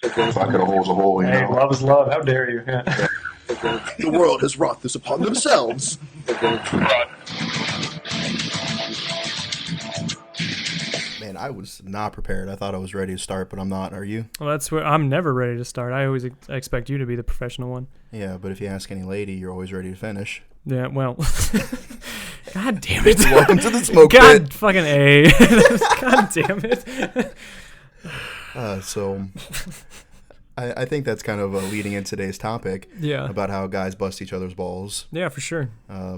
Bucket of holes a hole, you Hey, know. love is love. How dare you? Yeah. The world has wrought this upon themselves. Man, I was not prepared. I thought I was ready to start, but I'm not. Are you? Well, that's where I'm never ready to start. I always expect you to be the professional one. Yeah, but if you ask any lady, you're always ready to finish. Yeah, well. God damn it. Welcome to the smoke God pit. fucking A. God damn it. So I think that's kind of leading in today's topic Yeah. about how guys bust each other's balls. Yeah, for sure.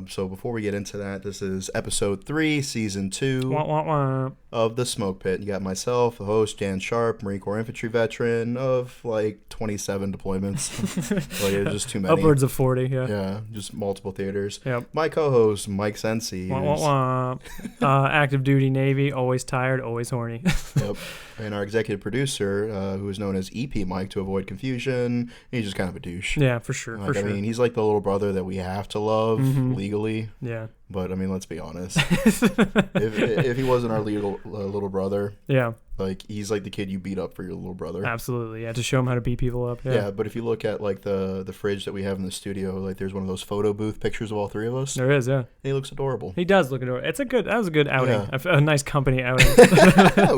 So before we get into that, this is episode 3, season 2 Wah, wah, wah. of the Smoke Pit. You got myself, the host, Jan Sharp, Marine Corps infantry veteran of like 27 deployments. Like it was just too many. Upwards of 40, yeah. Yeah, just multiple theaters. Yep. My co-host, Mike Sensi. Wah, wah, wah. Active duty Navy, always tired, always horny. Yep. And our executive producer, who is known as EP Mike to avoid confusion, he's just kind of a douche. Yeah, for sure. Like, For sure. I mean, he's like the little brother that we have to love legally. Yeah. But, I mean, let's be honest. if he wasn't our little brother, Yeah, like, he's like the kid you beat up for your little brother. absolutely. Yeah, to show them how to beat people up. Yeah, but if you look at, like, the fridge that we have in the studio, like, there's one of those photo booth pictures of all three of us. There is, yeah. And he looks adorable. He does look adorable. That was a good outing. Yeah. A nice company outing.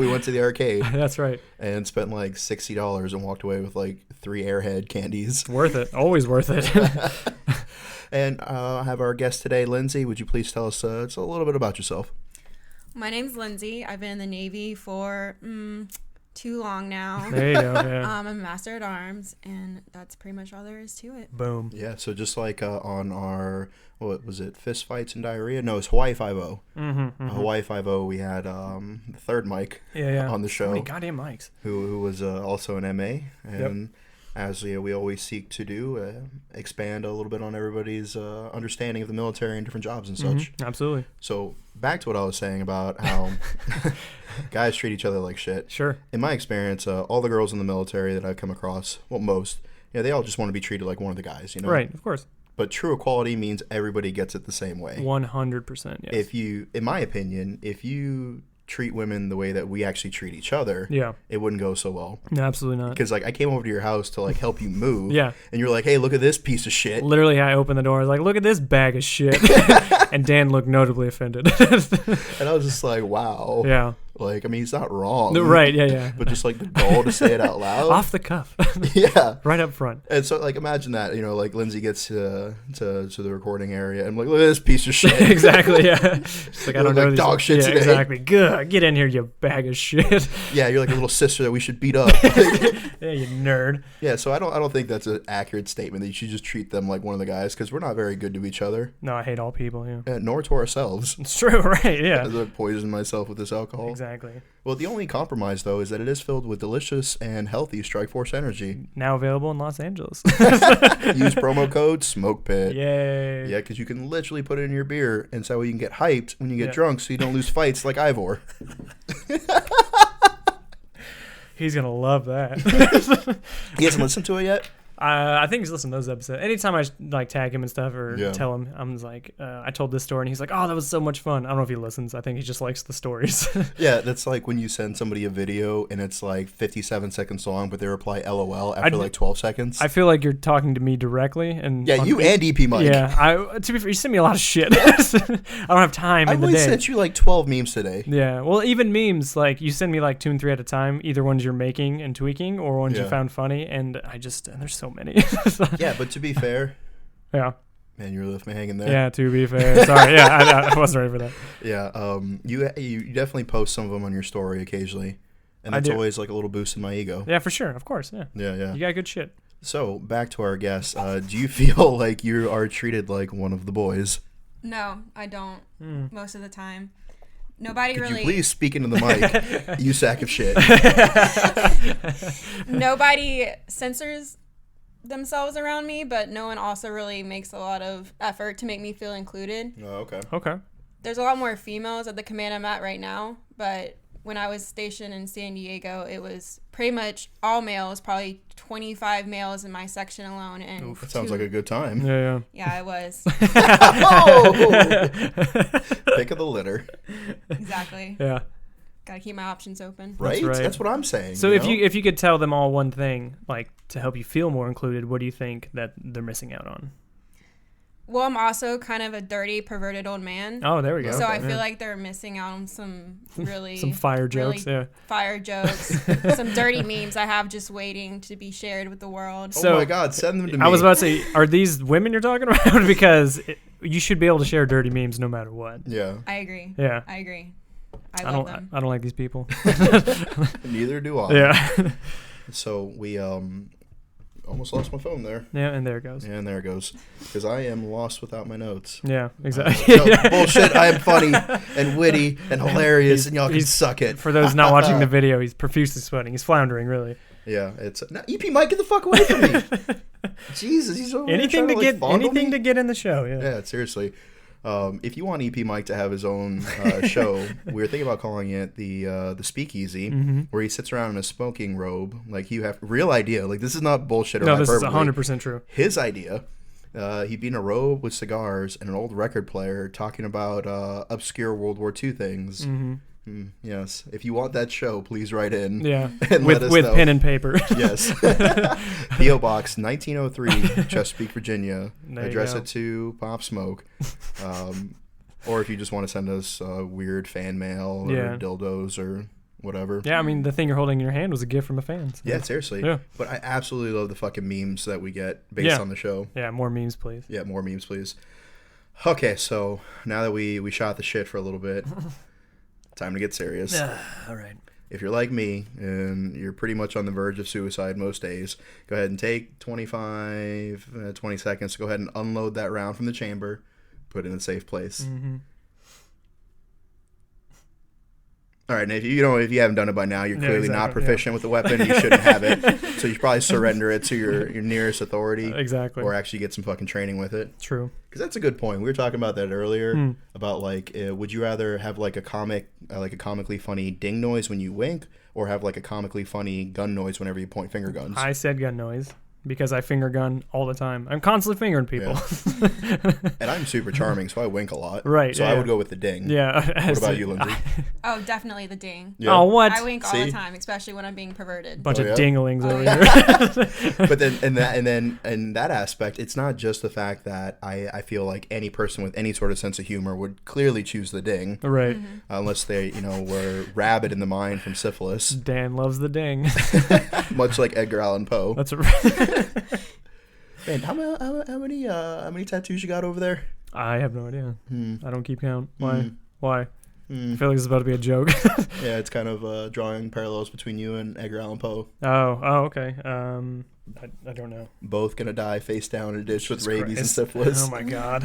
We went to the arcade That's right. and spent, like, $60 and walked away with, like, 3 Airhead candies. Worth it. Always worth it. And I have our guest today, Lindsay. Would you please tell us just a little bit about yourself? My name's Lindsay. I've been in the Navy for too long now. There you go. Yeah. I'm a master at arms, and that's pretty much all there is to it. Boom. Yeah, so just like on our, what was it, fist fights and diarrhea? No, it's Hawaii 5-0. Hawaii 5-0, we had the third Mike Yeah. on the So many show, goddamn mics. who was also an MA. And as we always seek to do, expand a little bit on everybody's understanding of the military and different jobs and such. Absolutely. So back to what I was saying about how guys treat each other like shit. Sure. In my experience, all the girls in the military that I've come across, well, most, they all just want to be treated like one of the guys, you know? Right. Of course. But true equality means everybody gets it the same way. 100%. Yes. If you, in my opinion, if you treat women the way that we actually treat each other, Yeah. it wouldn't go so well. No, absolutely not. Because, like, I came over to your house to, like, help you move. Yeah. And you're like, hey, look at this piece of shit. Literally, I opened the door. I was like, look at this bag of shit. And Dan looked notably offended. And I was just like, wow. Yeah. Like, I mean, he's not wrong. Right. Yeah. But just, like, the goal to say it out loud. Off the cuff. Yeah. Right up front. And so, like, imagine that, like, Lindsay gets to the recording area, and I'm like, look at this piece of shit. Exactly, yeah. It's like, I You don't look know like dog shit today. Exactly. Good. Get in here, you bag of shit. Yeah, you're like a little sister that we should beat up. Yeah, you nerd. Yeah, so I don't think that's an accurate statement that you should just treat them like one of the guys, because we're not very good to each other, No, I hate all people, yeah. nor to ourselves. It's true, right, yeah. As I poison myself with this alcohol. Exactly. Well, the only compromise, though, is that it is filled with delicious and healthy Strikeforce energy. Now available in Los Angeles. Use promo code SMOKEPIT. Yay. Yeah, because you can literally put it in your beer, and so you can get hyped when you get Yeah. drunk so you don't lose fights like Ivor. He's going to love that. He hasn't listened to it yet? I think he's listened to those episodes. Anytime I like tag him and stuff or Yeah. tell him, I'm just like, I told this story and he's like, oh, that was so much fun. I don't know if he listens. I think he just likes the stories. Yeah, that's like when you send somebody a video and it's like 57 seconds long, but they reply LOL after like 12 seconds. I feel like you're talking to me directly. And Yeah, you and EP Mike. Yeah, to be fair, you sent me a lot of shit. I don't have time I in the only day. sent you like 12 memes today. Yeah, well, even memes, like you send me like 2 and 3 at a time. Either ones you're making and tweaking, or ones you Yeah. found funny. And there's so many. Yeah, but to be fair, Yeah, man, you really left me hanging there. yeah. To be fair, sorry. Yeah, I wasn't ready for that. Yeah, you definitely post some of them on your story occasionally, and I that's do. always like a little boost in my ego. Yeah, for sure. Of course. Yeah. Yeah. You got good shit. So back to our guest. Do you feel like you are treated like one of the boys? No, I don't. Most of the time. Nobody Could really. you please speak into the mic, you sack of shit? Nobody censors themselves around me, but no one also really makes a lot of effort to make me feel included. Oh, okay. Okay. There's a lot more females at the command I'm at right now, but when I was stationed in San Diego, it was pretty much all males, probably 25 males in my section alone. And That sounds like a good time. Yeah. Yeah, it was. Oh! Pick of the litter. Exactly. Yeah. Gotta keep my options open. Right? right. That's what I'm saying. So you know? if you could tell them all one thing, like to help you feel more included, what do you think that they're missing out on? Well, I'm also kind of a dirty, perverted old man. Oh, there we go. So I Yeah. feel like they're missing out on some really some fire jokes. really Yeah. fire jokes, some dirty memes I have just waiting to be shared with the world. Oh So- my God, send them to me. I was about to say, are these women you're talking about? Because you should be able to share dirty memes no matter what. Yeah. I agree. Yeah. I agree. I I love don't. them. I don't like these people. Neither do I. Yeah. So we almost lost my phone there. Yeah, and there it goes. And there it goes. Because I am lost without my notes. Yeah, exactly. No, bullshit. I am funny and witty and hilarious, and y'all can he's- suck it. For those not watching the video, he's profusely sweating. He's floundering, really. Yeah, it's now, EP Mike, get the fuck away from me. Jesus, he's over there Anything trying to like, get fondle anything me. to get in the show. Yeah. Yeah, seriously. If you want EP Mike to have his own show, we were thinking about calling it the Speakeasy, where he sits around in a smoking robe. Like you have real idea. Like this is not bullshit or No, this is hyperbole. 100% true. His idea. He'd be in a robe with cigars and an old record player talking about obscure World War II things. Yes. If you want that show, please write in. Yeah. And with let us with know. pen and paper. Yes. P.O. Box 1903, Chesapeake, Virginia. There you Address go. it to Pop Smoke. Or if you just want to send us weird fan mail or Yeah. dildos or whatever. Yeah, I mean, the thing you're holding in your hand was a gift from a fan. So. Yeah, seriously. Yeah. But I absolutely love the fucking memes that we get based Yeah. on the show. Yeah, more memes, please. Yeah, more memes, please. Okay, so now that we shot the shit for a little bit, time to get serious. All right. If you're like me and you're pretty much on the verge of suicide most days, go ahead and take 20 seconds to go ahead and unload that round from the chamber, put it in a safe place. All right, and if you haven't done it by now, you're Yeah, clearly not exactly, proficient with the weapon. You shouldn't have it, so you should probably surrender it to your nearest authority, Exactly. or actually get some fucking training with it. True. Because that's a good point. We were talking about that earlier about like, would you rather have like a comically funny ding noise when you wink, or have like a comically funny gun noise whenever you point finger guns? I said gun noise because I finger gun all the time. I'm constantly fingering people. And I'm super charming, so I wink a lot. Right, So yeah. I would go with the ding. Yeah. What about you, Lindsay? Oh, definitely the ding. Yeah. Oh, what? I wink all See? the time, especially when I'm being perverted. Bunch Oh, of yeah? dinglings over here. But then in that aspect, it's not just the fact that I feel like any person with any sort of sense of humor would clearly choose the ding, Right. unless they were rabid in the mind from syphilis, Dan loves the ding. much like Edgar Allan Poe. That's right. Man, how many tattoos you got over there? I have no idea. I don't keep count. Why? Why? I feel like this is about to be a joke. Yeah, it's kind of drawing parallels between you and Edgar Allan Poe. Oh, okay. I don't know. Both gonna die face down in a ditch with rabies and Christ. syphilis. Oh my god.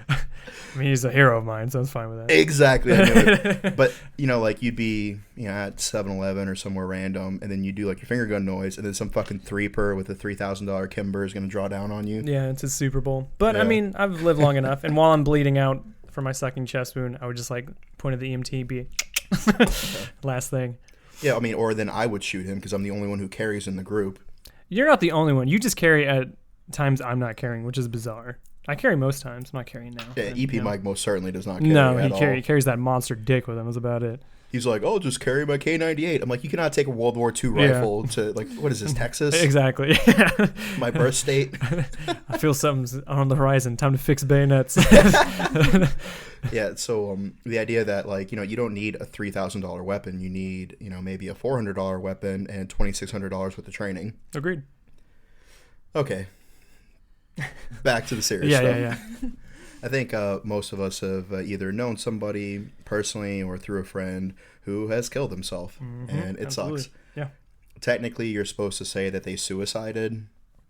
I mean, he's a hero of mine, so I'm fine with that. Exactly, I knew it. But like you'd be at 7-Eleven or somewhere random, and then you do like your finger gun noise, and then some fucking threeper with a $3,000 Kimber is gonna draw down on you. Yeah, it's a Super Bowl. But I Yeah. mean, I've lived long enough, and while I'm bleeding out from my sucking chest wound, I would just like point at the EMT, be last thing. Yeah, I mean, or then I would shoot him because I'm the only one who carries in the group. You're not the only one. You just carry at times I'm not carrying, which is bizarre. I carry most times. I'm not carrying now. Yeah, And, EP you know. Mike most certainly does not carry No, at he all. carries that monster dick with him. That's about it. He's like, oh, just carry my K98. I'm like, you cannot take a World War II rifle to, like, what is this, Texas? Exactly. My birth state? I feel something's on the horizon. Time to fix bayonets. Yeah, so the idea that, like, you don't need a $3,000 weapon. You need, maybe a $400 weapon and $2,600 worth of training. Agreed. Okay. Back to the serious Yeah, stuff. yeah. I think most of us have either known somebody personally or through a friend who has killed himself, and it Absolutely. sucks. Yeah. Technically, you're supposed to say that they suicided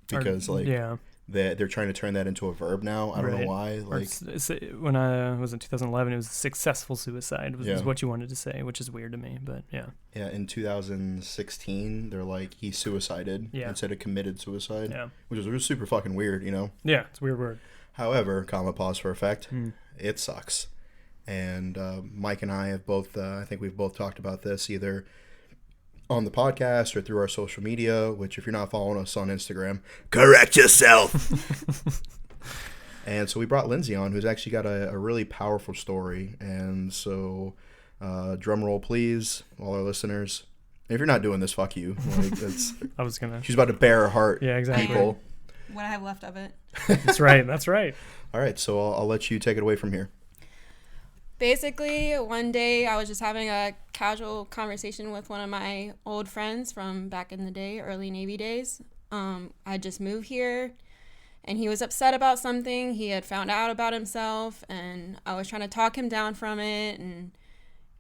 because, yeah. they're trying to turn that into a verb now. I don't Right. know why. Or Like, when I was in 2011, it was successful suicide was Yeah. what you wanted to say, which is weird to me. But yeah. yeah, in 2016, they're like, he suicided Yeah. instead of committed suicide, Yeah. which is super fucking weird, Yeah, it's a weird word. However, comma pause for effect, it sucks. And Mike and I have both, I think we've both talked about this either on the podcast or through our social media, which if you're not following us on Instagram, correct yourself. And so we brought Lindsay on, who's actually got a really powerful story. And so Drum roll, please, all our listeners. If you're not doing this, fuck you. Like, that's, I was gonna. she's about to bare her heart. Yeah, exactly. People. What I have left of it. That's right. That's right. All right, so I'll let you take it away from here. Basically, one day I was just having a casual conversation with one of my old friends from back in the day, early Navy days. I just moved here, and he was upset about something. He had found out about himself, and I was trying to talk him down from it, and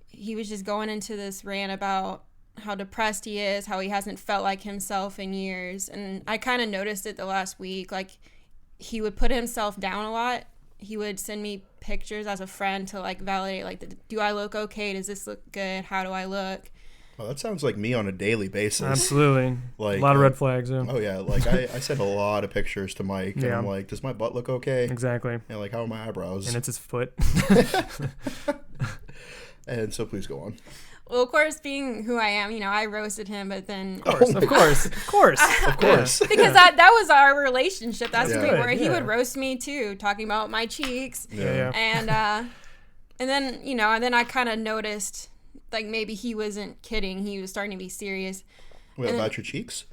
he was just going into this rant about how depressed he is, how he hasn't felt like himself in years. And I kind of noticed it the last week. Like, he would put himself down a lot. He would send me pictures as a friend to, like, validate, like, do I look okay? Does this look good? How do I look? Well, that sounds like me on a daily basis. Absolutely. Like, a lot of red flags. Yeah. Oh, yeah. Like, I send a lot of pictures to Mike, and I'm like, does my butt look okay? Exactly. And, like, how are my eyebrows? And it's his foot. And so please go on. Well, of course, being who I am, you know, I roasted him, but then... Of course. Of course. Because that was our relationship. That's Yeah. where he Yeah. would roast me, too, talking about my cheeks. Yeah. And then, you know, and then I kind of noticed, like, maybe he wasn't kidding. He was starting to be serious. Wait, And about your cheeks?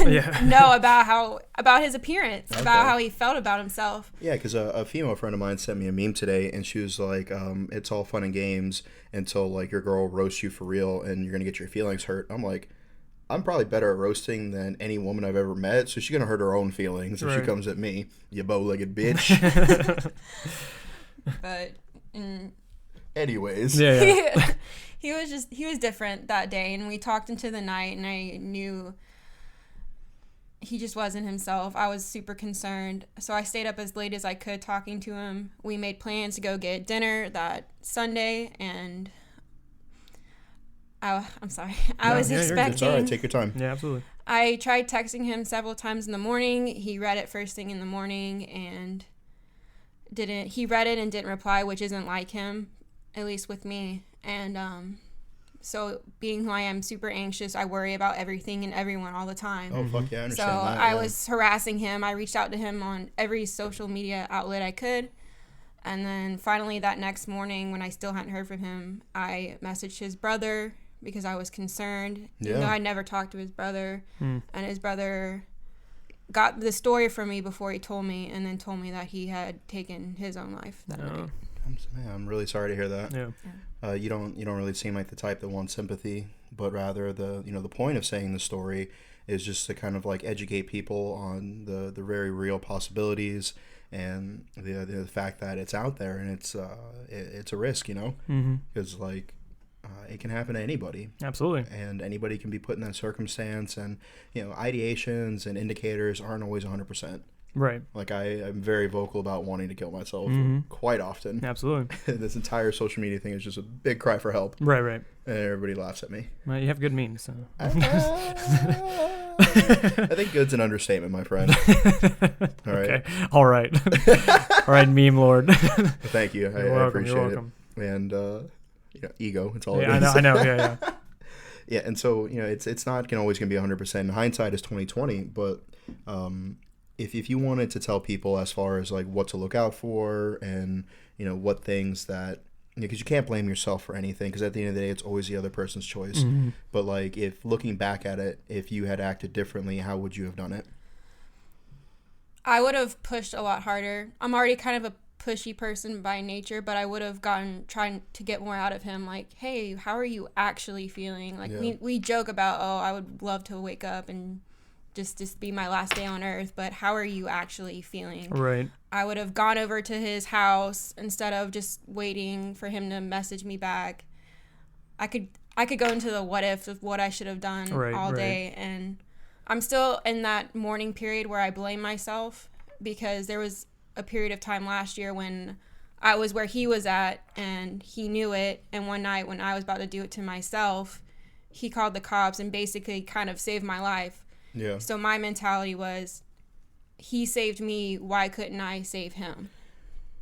Yeah. No, about his appearance, Okay. about how he felt about himself. Yeah, because a female friend of mine sent me a meme today, and she was like, it's all fun and games until, like, your girl roasts you for real, and you're going to get your feelings hurt. I'm like, I'm probably better at roasting than any woman I've ever met, so she's going to hurt her own feelings if she Right. comes at me, you bow-legged bitch. But... Anyways. Yeah. he was different that day, and we talked into the night, and I knew he just wasn't himself. I was super concerned, so I stayed up as late as I could talking to him. We made plans to go get dinner that Sunday, and I'm sorry. I was yeah, you're good. expecting... It's all right. Take your time. Yeah, absolutely. I tried texting him several times in the morning. He read it first thing in the morning and he read it and didn't reply, which isn't like him, at least with me. And so being who I am, super anxious, I worry about everything and everyone all the time. Oh, fuck yeah, I So understand that. I yeah. was harassing him. I reached out to him on every social media outlet I could. And then finally that next morning, when I still hadn't heard from him, I messaged his brother because I was concerned. Yeah. Even though I never talked to his brother. And his brother got the story from me before he told me, and then told me that he had taken his own life that night. I'm really sorry to hear that. Yeah. You don't really seem like the type that wants sympathy, but rather the point of saying the story is just to kind of like educate people on the very real possibilities and the fact that it's out there and it's a risk, because like it can happen to anybody. Absolutely. And anybody can be put in that circumstance, and ideations and indicators aren't always 100%. Right. Like I'm very vocal about wanting to kill myself quite often. Absolutely. This entire social media thing is just a big cry for help. Right. And everybody laughs at me. Well, you have good memes. So. I think good's an understatement, my friend. All right. Okay. All right. All right, meme lord. Thank you. I welcome, appreciate you're welcome. it. And ego. It's all Yeah, it is. I know. Yeah. Yeah, and so it's not always gonna be 100%. Hindsight is 20/20, but if you wanted to tell people as far as like what to look out for and what things that, because you can't blame yourself for anything, because at the end of the day it's always the other person's choice. But like, if looking back at it, if you had acted differently, how would you have done it? I would have pushed a lot harder. I'm already kind of a pushy person by nature, but I would have trying to get more out of him. Like, hey, how are you actually feeling? Like, we joke about, I would love to wake up and just be my last day on earth, but how are you actually feeling? Right. I would have gone over to his house instead of just waiting for him to message me back. I could go into the what if of what I should have done all day, and I'm still in that mourning period where I blame myself, because there was a period of time last year when I was where he was at and he knew it, and one night when I was about to do it to myself, he called the cops and basically kind of saved my life. Yeah. So my mentality was, he saved me, why couldn't I save him?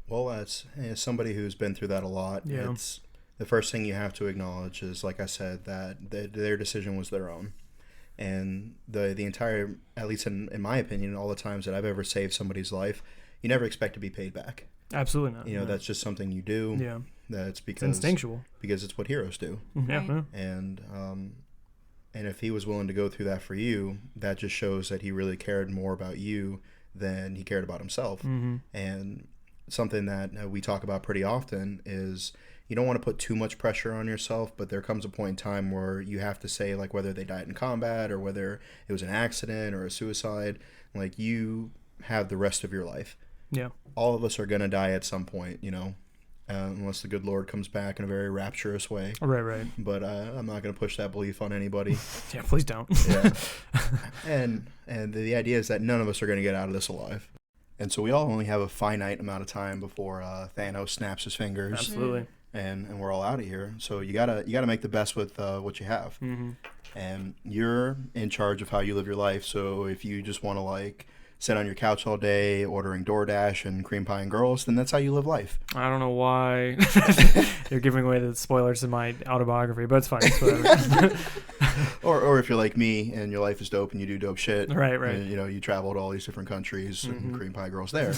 Well, as somebody who's been through that a lot, it's the first thing you have to acknowledge is, like I said, that their decision was their own. And the entire, at least in my opinion, all the times that I've ever saved somebody's life, you never expect to be paid back. Absolutely not. That's just something you do. Yeah. That's It's instinctual. because it's what heroes do. Yeah. Right. Yeah. And if he was willing to go through that for you, that just shows that he really cared more about you than he cared about himself. Mm-hmm. And something that we talk about pretty often is you don't want to put too much pressure on yourself, but there comes a point in time where you have to say, like, whether they died in combat or whether it was an accident or a suicide, like, you have the rest of your life. Yeah. All of us are going to die at some point, you know, unless the good Lord comes back in a very rapturous way. Right. But I'm not going to push that belief on anybody. Yeah, please don't. Yeah. And the idea is that none of us are going to get out of this alive. And so we all only have a finite amount of time before Thanos snaps his fingers. Absolutely. And we're all out of here. So you gotta make the best with what you have. Mm-hmm. And you're in charge of how you live your life. So if you just want to like sit on your couch all day ordering DoorDash and cream pie and girls, then that's how you live life. I don't know why you're giving away the spoilers in my autobiography, but it's fine. It's whatever. or if you're like me and your life is dope and you do dope shit. Right. And, you know, you travel to all these different countries Mm-hmm. and cream pie girls there.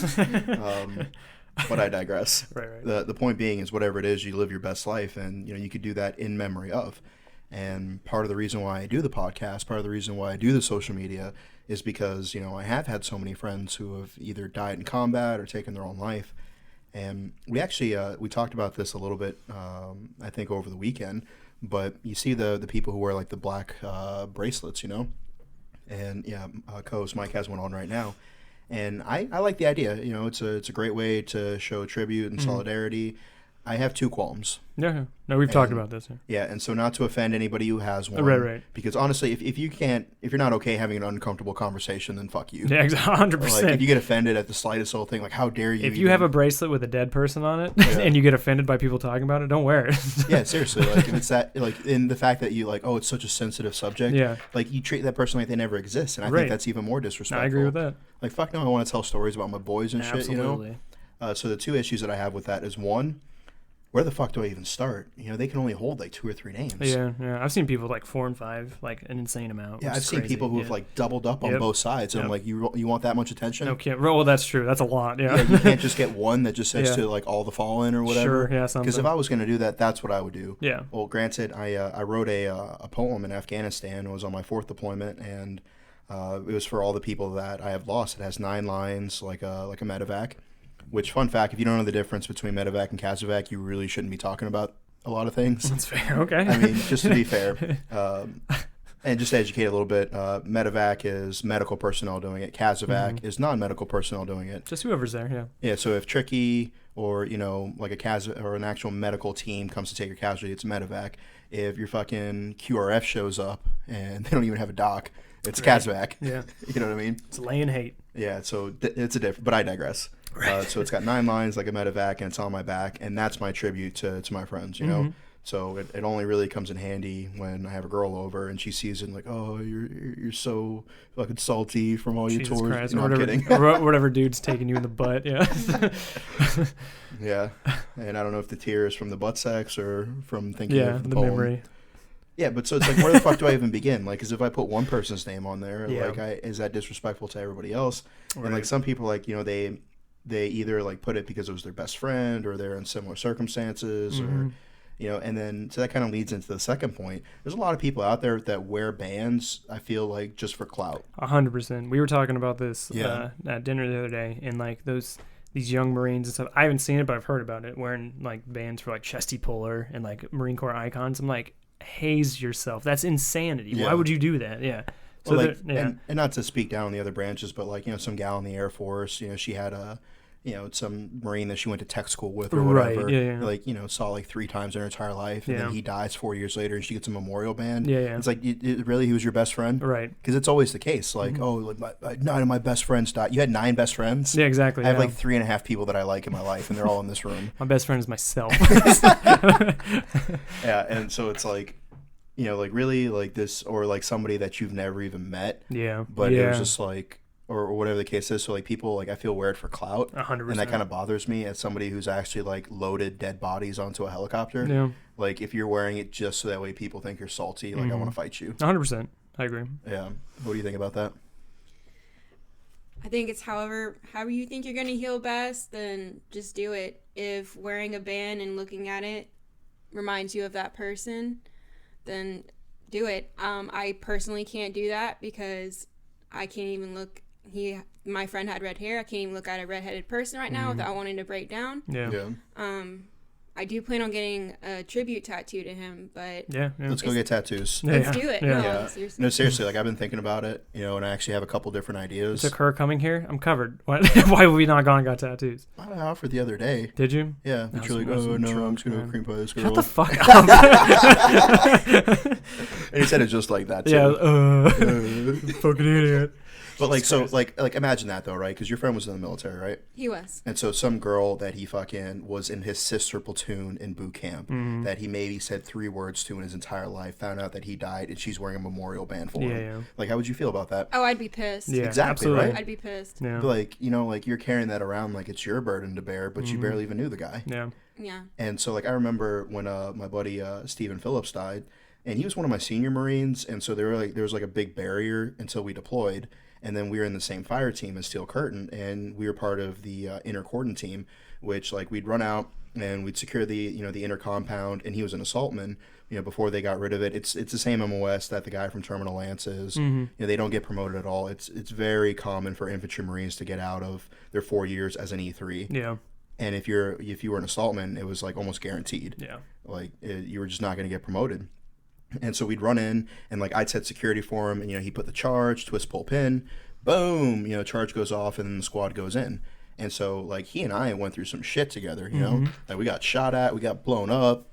But I digress. Right. The point being is whatever it is, you live your best life, and you know you could do that in memory of. And part of the reason why I do the podcast, part of the reason why I do the social media, is because you know I have had so many friends who have either died in combat or taken their own life. And we actually we talked about this a little bit, I think over the weekend. But you see the people who wear like the black bracelets, you know, and yeah, co-host Mike has one on right now. And I like the idea. You know, it's a great way to show tribute and solidarity. I have two qualms. Yeah. No, we've talked about this. Yeah, and so not to offend anybody who has one. Right. Because honestly, if you're not okay having an uncomfortable conversation, then fuck you. Yeah, 100%. Like if you get offended at the slightest little thing, like how dare you? If you have a bracelet with a dead person on it Yeah. and you get offended by people talking about it, don't wear it. Yeah, seriously. Like if it's that, like in the fact that you like, oh, it's such a sensitive subject. Yeah. Like you treat that person like they never exist, and I Right. think that's even more disrespectful. I agree with that. Like fuck no, I want to tell stories about my boys and shit. You know. Absolutely. So the two issues that I have with that is one, where the fuck do I even start? You know, they can only hold like 2 or 3 names. Yeah. I've seen people like 4 and 5, like an insane amount. Yeah, which I've is seen crazy. people who've like doubled up on Yep. both sides, and I'm like, you want that much attention? No, can't. Well, that's true. That's a lot. Yeah. Yeah, you can't just get one that just says Yeah. to like all the fallen or whatever. Sure. Yeah. Something. Because if I was going to do that, that's what I would do. Yeah. Well, granted, I wrote a poem in Afghanistan. It was on my 4th deployment, and it was for all the people that I have lost. It has 9 lines, like a medevac. Which, fun fact, if you don't know the difference between medevac and casevac, you really shouldn't be talking about a lot of things. That's fair. Okay. I mean, just to be fair, and just to educate a little bit, medevac is medical personnel doing it. Casevac is non-medical personnel doing it. Just whoever's there. Yeah. Yeah, so if Tricky or, you know, like or an actual medical team comes to take your casualty, it's medevac. If your fucking QRF shows up and they don't even have a doc, it's casevac. Yeah. You know what I mean? It's laying hate. Yeah, so it's a different, but I digress. So it's got 9 lines like a medevac, and it's on my back, and that's my tribute to my friends, you know? So it only really comes in handy when I have a girl over and she sees it and like, oh, you're so fucking salty from all your Jesus tours. Christ. You know, Or I'm whatever, kidding. or whatever dude's taking you in the butt. Yeah. Yeah, and I don't know if the tear is from the butt sex or from thinking Yeah. of the The poem. memory. Yeah, but so it's like, where the fuck do I even begin? Like, because if I put one person's name on there, Yeah. like, is that disrespectful to everybody else? Right. And like some people, like, you know, they either like put it because it was their best friend or they're in similar circumstances or, you know, and then so that kind of leads into the second point. There's a lot of people out there that wear bands, I feel like, just for clout. 100%. We were talking about this Yeah. at dinner the other day, and like these young Marines and stuff. I haven't seen it, but I've heard about it. Wearing like bands for like chesty puller and like Marine Corps icons. I'm like, haze yourself. That's insanity. Yeah. Why would you do that? Yeah. So Well, like, yeah. and not to speak down on the other branches, but like, you know, some gal in the Air Force, you know, she had some Marine that she went to tech school with or Right, whatever. yeah. Like, you know, saw like 3 times in her entire life, and Yeah. then he dies 4 years later, and she gets a memorial band. Yeah. It's like, really, he was your best friend? Right. Because it's always the case. Like, oh, like 9 of my best friends died. You had 9 best friends? Yeah, exactly. I have yeah. like 3.5 people that I like in my life, and they're all in this room. My best friend is myself. Yeah, and so it's like, you know, like really like this, or like somebody that you've never even met, Yeah. but yeah. it was just like, or whatever the case is. So like people, like I feel weird for clout, 100%. and that kind of bothers me as somebody who's actually like loaded dead bodies onto a helicopter. Yeah. Like if you're wearing it just so that way people think you're salty, like I want to fight you. 100%. I agree. Yeah. What do you think about that? I think it's however you think you're gonna heal best, then just do it. If wearing a band and looking at it reminds you of that person, then do it. I personally can't do that because I can't even look. My friend had red hair. I can't even look at a redheaded person right now without wanting to break down. Yeah. I do plan on getting a tribute tattoo to him, but Let's go get tattoos. let's do it. Yeah. No, seriously. No, seriously, like I've been thinking about it, and I actually have a couple different ideas. Took her coming here. I'm covered. Why have we not gone and got tattoos? I offered the other day. Did you? Yeah, That's you're like, oh no, I'm just gonna cream pie this girl. Shut the fuck up. And he said it just like that too. Yeah. Fucking idiot. But like, so like imagine that though, right? Because your friend was in the military, right? He was. And so some girl that he fucking was in his sister platoon in boot camp that he maybe said 3 words to in his entire life, found out that he died, and she's wearing a memorial band for him. Yeah. Like, how would you feel about that? Oh, I'd be pissed. Yeah, Exactly, absolutely. right? I'd be pissed. Yeah. But like, like you're carrying that around like it's your burden to bear, but you barely even knew the guy. Yeah. Yeah. And so like I remember when my buddy Stephen Phillips died, and he was one of my senior Marines, and so there was like a big barrier until we deployed. And then we were in the same fire team as Steel Curtain, and we were part of the inner cordon team, which like we'd run out and we'd secure the the inner compound, and he was an assaultman. Before they got rid of it, it's the same MOS that the guy from Terminal Lance is. They don't get promoted at all. It's very common for infantry Marines to get out of their 4 years as an E3. Yeah. And if you were an assaultman, it was like almost guaranteed. Yeah. Like you were just not going to get promoted. And so we'd run in, and like I'd set security for him, and he put the charge, twist, pull, pin, boom, charge goes off, and then the squad goes in. And so like he and I went through some shit together, like we got shot at, we got blown up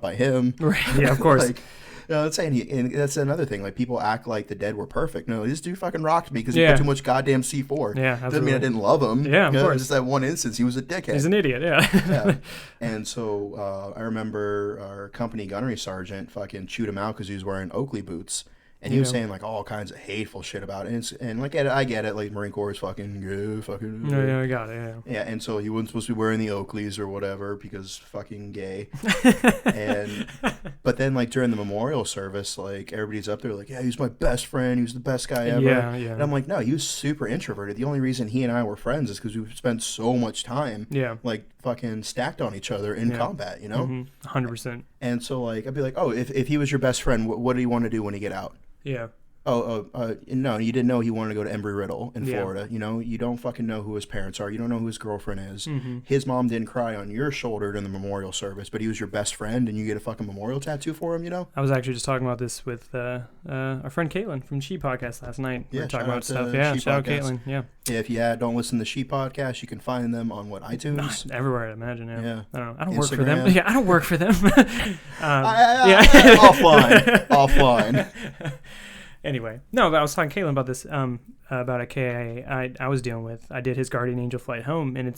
by him. Right. Yeah, of course. Like, that's saying and that's another thing. Like people act like the dead were perfect. No, this dude fucking rocked me because he put too much goddamn C4. Yeah, doesn't mean absolutely. I didn't love him. Yeah, of course. Just that one instance, he was a dickhead. He's an idiot. Yeah. Yeah. And so I remember our company gunnery sergeant fucking chewed him out because he was wearing Oakley boots. And he was saying like all kinds of hateful shit about it. And like I get it, like Marine Corps is fucking Yeah, I got it. Yeah. Yeah, and so he wasn't supposed to be wearing the Oakleys or whatever because fucking gay. But then like during the memorial service, like everybody's up there like, yeah, he's my best friend. He was the best guy ever. Yeah. And I'm like, no, he was super introverted. The only reason he and I were friends is because we spent so much time like fucking stacked on each other in combat, 100%. And so like I'd be like, oh, if he was your best friend, what do you want to do when you get out? Yeah. No, you didn't know he wanted to go to Embry-Riddle in Florida. You don't fucking know who his parents are. You don't know who his girlfriend is. His mom didn't cry on your shoulder during the memorial service, but he was your best friend, and you get a fucking memorial tattoo for him, I was actually just talking about this with our friend Caitlin from She Podcast last night. We were talking about stuff. Yeah, shout out Caitlin. Yeah. If you don't listen to She Podcast, you can find them on iTunes? Everywhere, I imagine. Yeah. I don't know. I don't Instagram. work for them. Yeah, I don't work for them. Offline. Anyway, no, but I was talking to Caitlin about this, about a KIA I was dealing with. I did his Guardian Angel flight home, and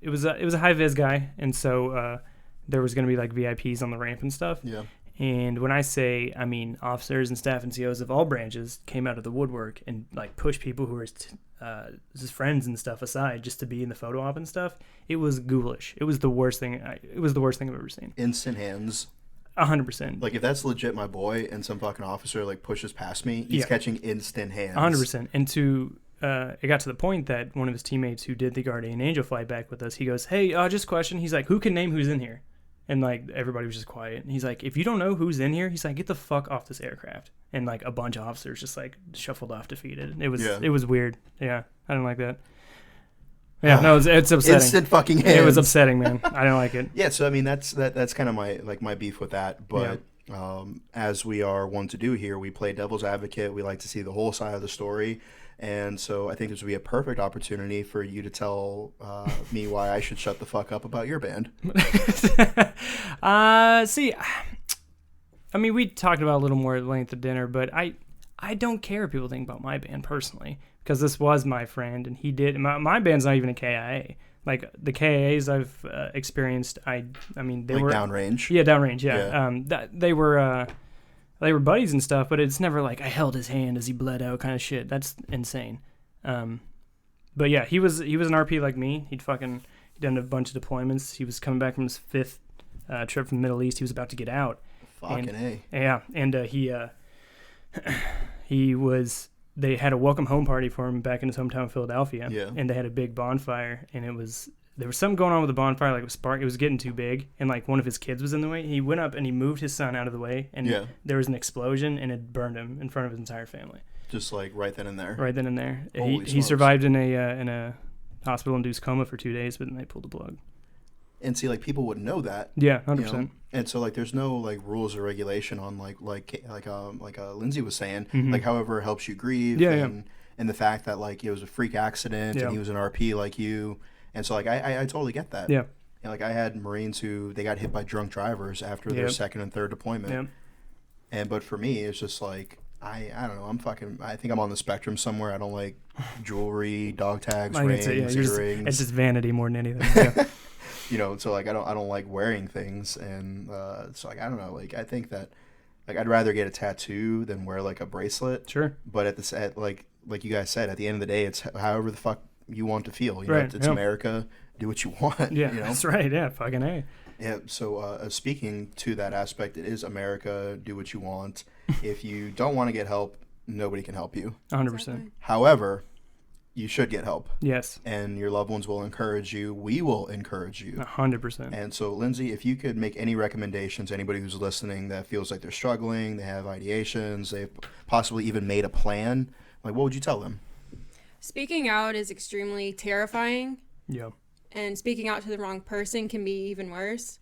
it was a high vis guy, and so there was going to be like VIPs on the ramp and stuff. Yeah. And when I say, I mean officers and staff and COs of all branches came out of the woodwork and like pushed people who were his friends and stuff aside just to be in the photo op and stuff. It was ghoulish. It was the worst thing. It was the worst thing I've ever seen. Instant hands. 100%. Like if that's legit my boy and some fucking officer like pushes past me, he's catching instant hands. 100%. And it got to the point that one of his teammates who did the Guardian Angel flight back with us, he goes, hey, just a question. He's like, who can name who's in here? And like everybody was just quiet. And he's like, if you don't know who's in here, he's like, get the fuck off this aircraft. And like a bunch of officers just like shuffled off defeated. It was weird. Yeah, I didn't like that. Yeah, no, it's upsetting. Instant fucking hands. It was upsetting, man. I didn't like it. Yeah, so I mean that's kind of my beef with that. But as we are one to do here, we play devil's advocate. We like to see the whole side of the story, and so I think this would be a perfect opportunity for you to tell me why I should shut the fuck up about your band. See, I mean, we talked about a little more at length at dinner, but I don't care what people think about my band personally. Because this was my friend, and he did. My band's not even a KIA. Like the KIAs I've experienced, I mean they were downrange. Yeah, downrange. Yeah. They were buddies and stuff, but it's never like I held his hand as he bled out kind of shit. That's insane. But yeah, he was an RP like me. He'd done a bunch of deployments. He was coming back from his 5th trip from the Middle East. He was about to get out. Fucking A. Yeah, and he was they had a welcome home party for him back in his hometown of Philadelphia. Yeah. And they had a big bonfire, and there was something going on with the bonfire, like it was getting too big, and like one of his kids was in the way. He went up and he moved his son out of the way, and there was an explosion, and it burned him in front of his entire family. Just like right then and there. Right then and there. Holy He survived in a hospital-induced coma for 2 days, but then they pulled the plug. And see, like, people wouldn't know that. Yeah, 100%. And so, like, there's no like rules or regulation on like Lindsay was saying, Mm-hmm. like, however it helps you grieve. And the fact that like it was a freak accident and he was an RP like you. And so, like, I totally get that. Yeah. And, like, I had Marines who they got hit by drunk drivers after their second and third deployment. Yeah. But for me, it's just like I don't know. I think I'm on the spectrum somewhere. I don't like jewelry, dog tags, rings, earrings. It's just vanity more than anything. Yeah. You know, so like I don't like wearing things, and so like I don't know. Like I think that like I'd rather get a tattoo than wear like a bracelet. Sure. But like you guys said, at the end of the day, it's however the fuck you want to feel. You know, Right. It's America. Do what you want. Yeah, you know? that's right. Yeah, fucking A. Yeah. So speaking to that aspect, it is America. Do what you want. If you don't want to get help, nobody can help you. 100%. Exactly. However, you should get help. Yes. And your loved ones will encourage you. We will encourage you. 100%. And so, Lindsay, if you could make any recommendations, anybody who's listening that feels like they're struggling, they have ideations, they've possibly even made a plan, like what would you tell them? Speaking out is extremely terrifying, Yeah. and speaking out to the wrong person can be even worse.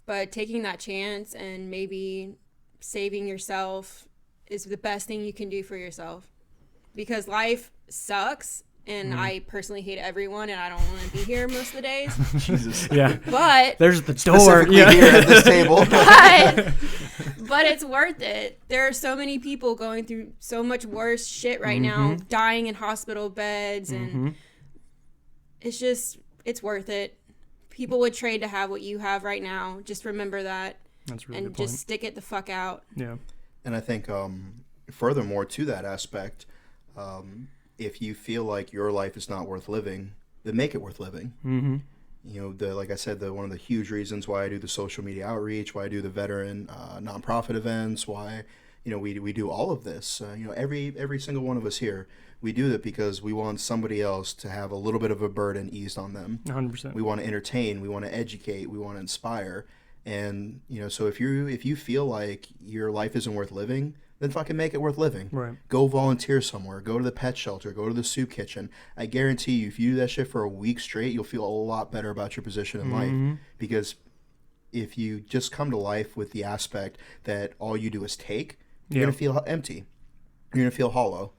But taking that chance and maybe saving yourself is the best thing you can do for yourself. Because life sucks, and I personally hate everyone, and I don't want to be here most of the days. Jesus. Yeah. But There's the door. Specifically Yeah. here at this table. but it's worth it. There are so many people going through so much worse shit right now, dying in hospital beds, and it's worth it. People would trade to have what you have right now. Just remember that. That's a really And good point. just stick it the fuck out. Yeah. And I think furthermore to that aspect, if you feel like your life is not worth living, then make it worth living. Mm-hmm. You know, like I said, one of the huge reasons why I do the social media outreach, why I do the veteran nonprofit events, why we do all of this. Every single one of us here, we do that because we want somebody else to have a little bit of a burden eased on them. 100%. We want to entertain, we want to educate, we want to inspire. And so if you feel like your life isn't worth living, then fucking make it worth living. Right. Go volunteer somewhere. Go to the pet shelter. Go to the soup kitchen. I guarantee you, if you do that shit for a week straight, you'll feel a lot better about your position in life. Because if you just come to life with the aspect that all you do is take, you're gonna feel empty. You're gonna feel hollow.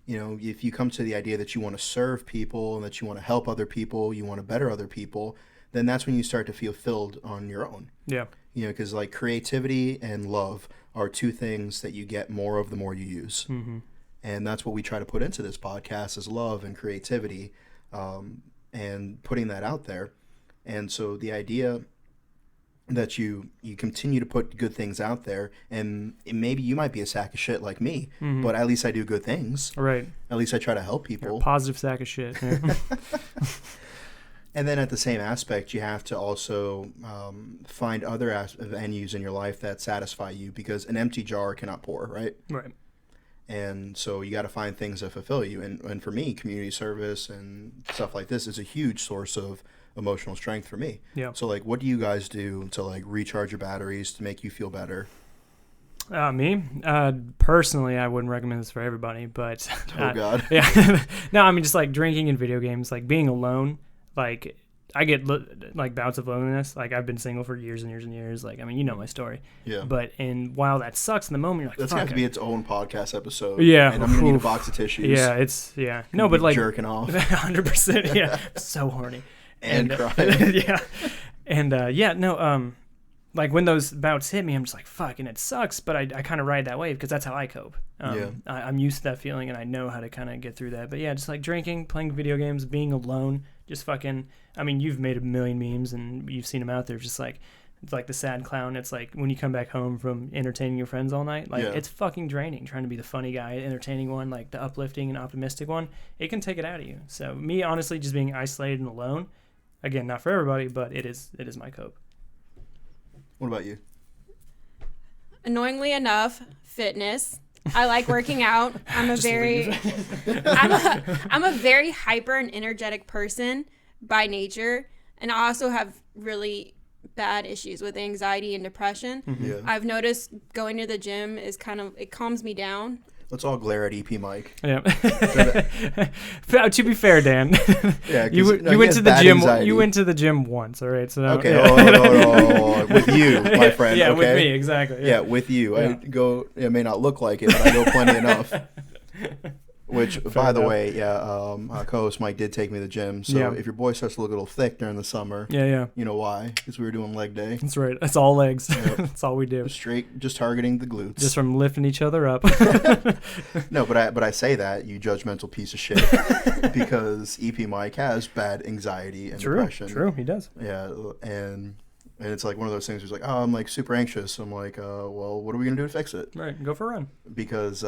If you come to the idea that you want to serve people and that you want to help other people, you want to better other people, then that's when you start to feel filled on your own. Yeah. Because like creativity and love are two things that you get more of the more you use. Mm-hmm. And that's what we try to put into this podcast is love and creativity, and putting that out there. And so the idea that you continue to put good things out there, and maybe you might be a sack of shit like me, but at least I do good things. Right. At least I try to help people. You're a positive sack of shit. Yeah. And then at the same aspect, you have to also find other venues in your life that satisfy you, because an empty jar cannot pour, right? Right. And so you got to find things that fulfill you. And for me, community service and stuff like this is a huge source of emotional strength for me. Yeah. So like, what do you guys do to like recharge your batteries to make you feel better? Me? Personally, I wouldn't recommend this for everybody, but... Oh, God. Yeah. No, I mean, just like drinking and video games, like being alone. Like, I get like bouts of loneliness. Like, I've been single for years and years and years. Like, I mean, you know my story. Yeah. But while that sucks in the moment, you're like, That's fuck going to it. be its own podcast episode. Yeah. And I'm going to need a box of tissues. Yeah, No, but like jerking off. 100%. Yeah. So horny. And crying. Yeah. And like when those bouts hit me, I'm just like, fuck, and it sucks, but I kind of ride that wave because that's how I cope. I'm used to that feeling, and I know how to kind of get through that. But yeah, just like drinking, playing video games, being alone, just fucking, I mean, you've made a million memes, and you've seen them out there, just like, it's like the sad clown. It's like when you come back home from entertaining your friends all night, like it's fucking draining trying to be the funny guy, entertaining one, like the uplifting and optimistic one. It can take it out of you. So me, honestly, just being isolated and alone, again, not for everybody, but it is my cope. What about you? Annoyingly enough, fitness. I like working out. I'm a very I'm a very hyper and energetic person by nature, and I also have really bad issues with anxiety and depression. Yeah. I've noticed going to the gym is it calms me down. Let's all glare at EP Mike. Yeah. To be fair, Dan, Yeah, you went to the gym. You went to the gym once, all right? So now, okay, yeah. with you, my friend. Yeah, okay? with me, exactly. Yeah, with you. Yeah. I go. It may not look like it, but I go plenty enough. Which, by the enough. way, our co-host Mike did take me to the gym. So Yeah. if your boy starts to look a little thick during the summer, Yeah. you know why? Because we were doing leg day. That's right. That's all legs. Yep. That's all we do. Straight, just targeting the glutes. Just from lifting each other up. No, but I say that, you judgmental piece of shit, because EP Mike has bad anxiety and depression. True, he does. Yeah, and it's like one of those things where it's like, oh, I'm like super anxious. I'm like, well, what are we gonna do to fix it? Right, go for a run. Because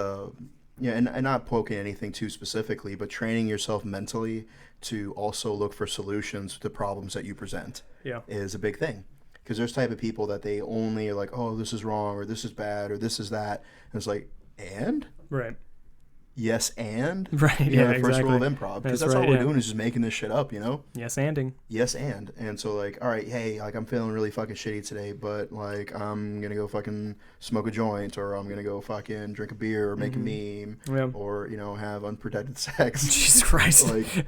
and not poking anything too specifically, but training yourself mentally to also look for solutions to problems that you present is a big thing. Because there's type of people that they only are like, oh, this is wrong, or this is bad, or this is that. And it's like, and? Right. Yes, and? Right, You know, yeah, the first exactly. rule of improv. Because that's right, all we're yeah. doing is just making this shit up, you know? Yes, anding. Yes, and. And so, like, all right, hey, like, I'm feeling really fucking shitty today, but, like, I'm going to go fucking smoke a joint, or I'm going to go fucking drink a beer, or make a meme, Yeah. or, you know, have unprotected sex. Jesus Christ. Like,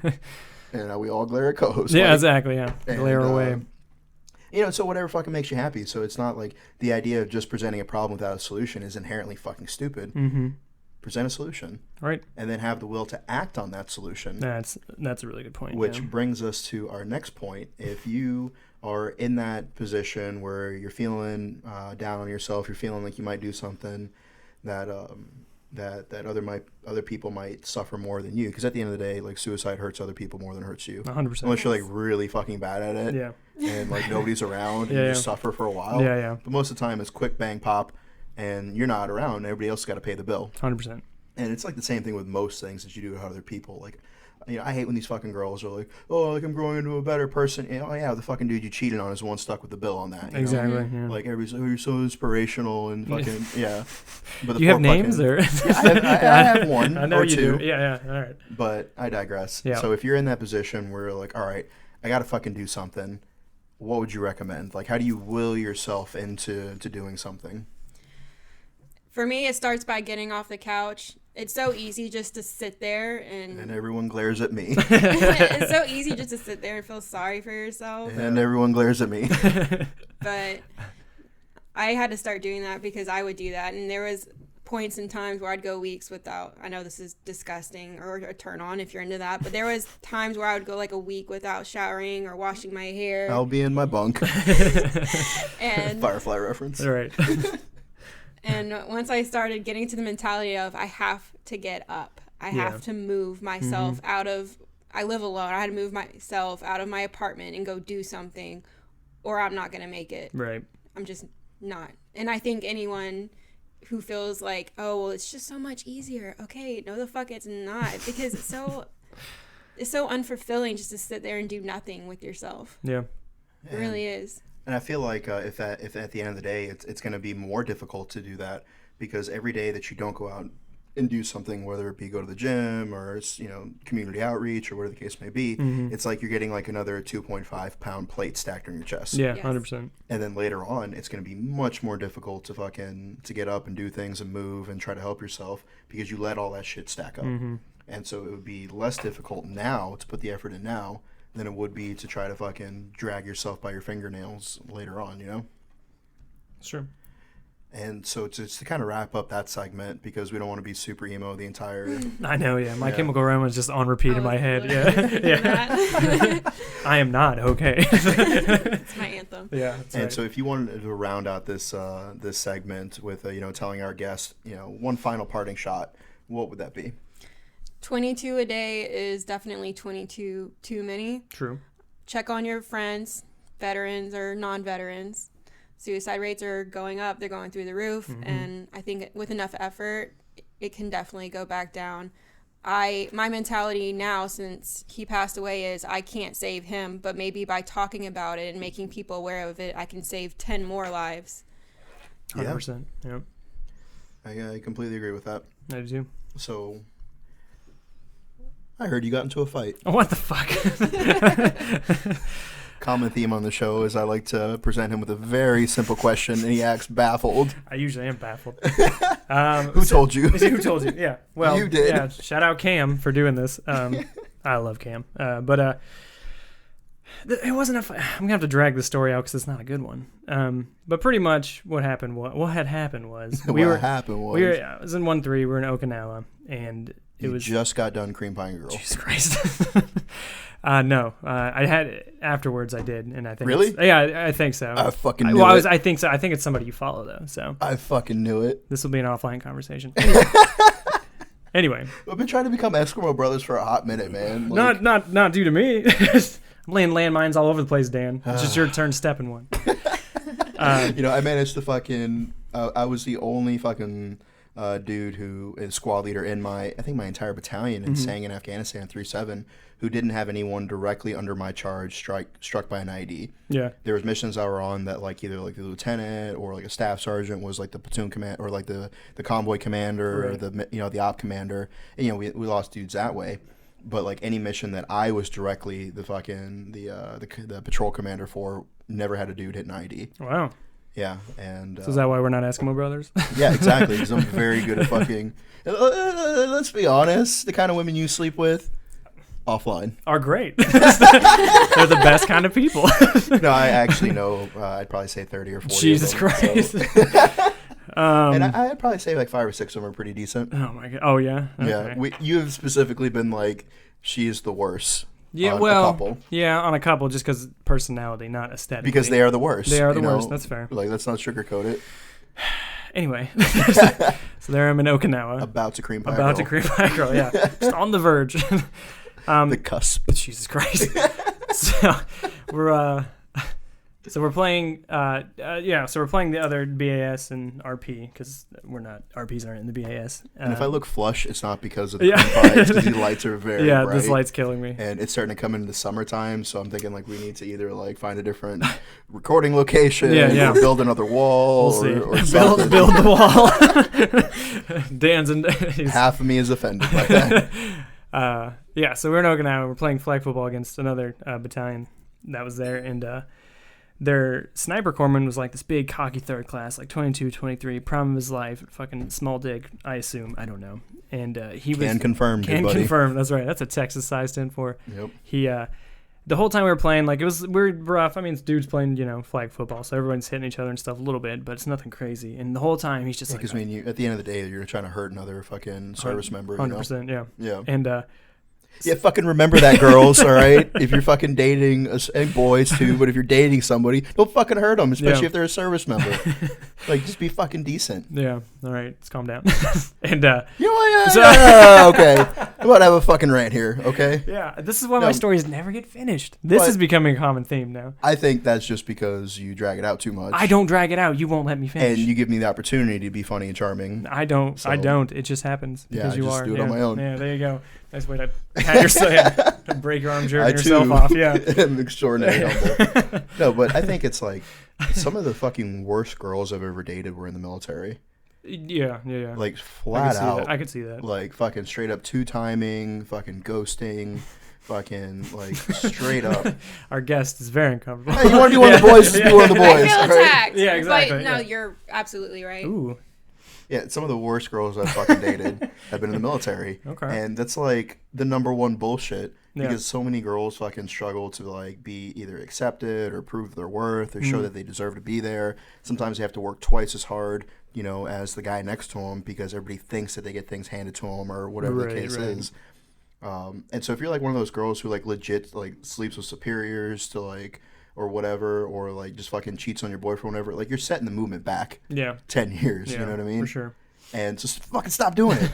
and we all glare at co-hosts. Yeah, like, exactly, yeah. Glare away. You know, so whatever fucking makes you happy. So it's not like the idea of just presenting a problem without a solution is inherently fucking stupid. Mm-hmm. Present a solution. Right. And then have the will to act on that solution. That's a really good point. Which yeah. brings us to our next point. If you are in that position where you're feeling down on yourself, you're feeling like you might do something that other people might suffer more than you, because at the end of the day, like, suicide hurts other people more than it hurts you. 100%. Unless you're like really fucking bad at it, Yeah. and like nobody's around, and Yeah, you yeah. just suffer for a while. Yeah, yeah. But most of the time, it's quick bang pop, and you're not around. Everybody else got to pay the bill. 100%. And it's like the same thing with most things that you do to other people. Like, you know, I hate when these fucking girls are like, oh, like, I'm growing into a better person. You know, oh yeah, the fucking dude you cheated on is the one stuck with the bill on that. You Exactly. know? Yeah. Like, everybody's like, oh, you're so inspirational and fucking yeah. But the You have poor names fucking, or? I have one I know or you two. do. Yeah. All right. But I digress. Yeah. So if you're in that position where you're like, all right, I got to fucking do something, what would you recommend? Like, how do you will yourself into doing something? For me, it starts by getting off the couch. It's so easy just to sit there And everyone glares at me. it's so easy just to sit there and feel sorry for yourself. And everyone glares at me. But I had to start doing that because I would do that. And there was points and times where I'd go weeks without, I know this is disgusting or a turn on if you're into that, but there was times where I would go like a week without showering or washing my hair. I'll be in my bunk. And Firefly reference. All right. And once I started getting to the mentality of I have to get up, I have to move myself out of, I live alone, I had to move myself out of my apartment and go do something, or I'm not going to make it. Right. I'm just not. And I think anyone who feels like, oh, well, it's just so much easier. Okay, no the fuck it's not, because it's so unfulfilling just to sit there and do nothing with yourself. Yeah. It really is. And I feel like if at the end of the day, it's going to be more difficult to do that, because every day that you don't go out and do something, whether it be go to the gym or it's, you know, community outreach or whatever the case may be, it's like you're getting like another 2.5 pound plate stacked on your chest. Yeah. Yes. 100%. And then later on, it's going to be much more difficult to get up and do things and move and try to help yourself, because you let all that shit stack up. And so it would be less difficult now to put the effort in now than it would be to try to fucking drag yourself by your fingernails later on, you know? Sure. And so to kind of wrap up that segment, because we don't want to be super emo the entire... I know, yeah. My Yeah. Chemical Romance just on repeat in my head. literally Yeah. thinking Yeah. I am not okay. It's my anthem. Yeah. That's And right. so if you wanted to round out this this segment with, you know, telling our guests, you know, one final parting shot, what would that be? 22 a day is definitely 22 too many. True. Check on your friends, veterans or non-veterans. Suicide rates are going up. They're going through the roof. And I think with enough effort, it can definitely go back down. My mentality now, since he passed away, is I can't save him, but maybe by talking about it and making people aware of it, I can save 10 more lives. 100%. Yeah. I completely agree with that. I do too. So, I heard you got into a fight. What the fuck? Common theme on the show is I like to present him with a very simple question, and he acts baffled. I usually am baffled. Who told you? Who told you? Yeah. Well, you did. Yeah. Shout out Cam for doing this. I love Cam. But it wasn't a fight. I'm gonna have to drag the story out because it's not a good one. But pretty much what happened was I was in 1-3. We were in Okinawa, and it was just got done cream pie girl. Jesus Christ. No, I had afterwards. I did, and I think really, I think so. I fucking knew it. I think so. I think it's somebody you follow though. So I fucking knew it. This will be an offline conversation. Anyway, I've been trying to become Eskimo brothers for a hot minute, man. Like, not due to me. I'm laying landmines all over the place, Dan. It's just your turn stepping one. I managed to fucking. I was the only fucking dude who is squad leader in my entire battalion and sang in Afghanistan 3-7, who didn't have anyone directly under my charge struck by an ID. Yeah. There was missions I were on that like either like the lieutenant or like a staff sergeant was like the platoon command or like the convoy commander or the op commander. And we lost dudes that way. But like any mission that I was directly the patrol commander for never had a dude hit an ID. Wow. Yeah, and so is that why we're not Eskimo brothers? Yeah, exactly. Because I'm very good at fucking. Let's be honest. The kind of women you sleep with, offline, are great. They're the best kind of people. No, I actually know. I'd probably say 30 or 40. Jesus Christ. So. And I'd probably say like 5 or 6 of them are pretty decent. Oh my god. Oh yeah. Okay. Yeah. You have specifically been like, she is the worst. Yeah, on a couple. Yeah, on a couple, just because personality, not aesthetic. Because they are the worst. They are the worst. That's fair. Like, let's not sugarcoat it. Anyway, so there I'm in Okinawa. About to cream pie About to cream pie girl, yeah. Just on the verge. The cusp. Jesus Christ. So we're playing, so we're playing the other BAS and RP because RPs aren't in the BAS. And if I look flush, it's not because of the cream pie, it's because these lights are very bright. This light's killing me. And it's starting to come into the summertime, so I'm thinking like we need to either like find a different recording location or build another wall or something. Build the wall. Dan's and half of me is offended by that. So we're in Okinawa. We're playing flag football against another battalion that was there, and their sniper corpsman was like this big cocky third class, like 22, 23, prime of his life, fucking small dick, I assume. I don't know. And he can confirm, that's right. That's a Texas size stand for. Yep. He the whole time we were playing, like we're rough. I mean, it's dudes playing, flag football, so everyone's hitting each other and stuff a little bit, but it's nothing crazy. And the whole time he's just because at the end of the day, you're trying to hurt another fucking service member. 100%, yeah. And yeah, fucking remember that, girls, all right? If you're fucking dating, and boys too, but if you're dating somebody, don't fucking hurt them, especially if they're a service member. Like, just be fucking decent. Yeah, all right, let's calm down. And, you know what? Okay. I'm about to have a fucking rant here, okay? Yeah, this is why my stories never get finished. This is becoming a common theme now. I think that's just because you drag it out too much. I don't drag it out. You won't let me finish. And you give me the opportunity to be funny and charming. I don't. So, I don't. It just happens because you are. I just do it on my own. Yeah, there you go. Nice way to pat yourself, break your arm, jerking yourself off. Yeah, I'm extraordinarily humble. No, but I think it's like some of the fucking worst girls I've ever dated were in the military. Yeah. Like flat out. I could see that. Like fucking straight up 2-timing, fucking ghosting, fucking like straight up. Our guest is very uncomfortable. Hey, you want to be one of the boys? Just be one of the boys. I feel attacked. Yeah, exactly. But no, you're absolutely right. Ooh. Yeah, some of the worst girls I've fucking dated have been in the military. Okay. And that's like the number one bullshit because so many girls fucking struggle to like be either accepted or prove their worth or show that they deserve to be there. Sometimes they have to work twice as hard, as the guy next to them because everybody thinks that they get things handed to them or whatever the case is. And so if you're like one of those girls who like legit like sleeps with superiors to like or whatever, or like just fucking cheats on your boyfriend, whatever, like you're setting the movement back 10 years, you know what I mean? For sure. And just fucking stop doing it.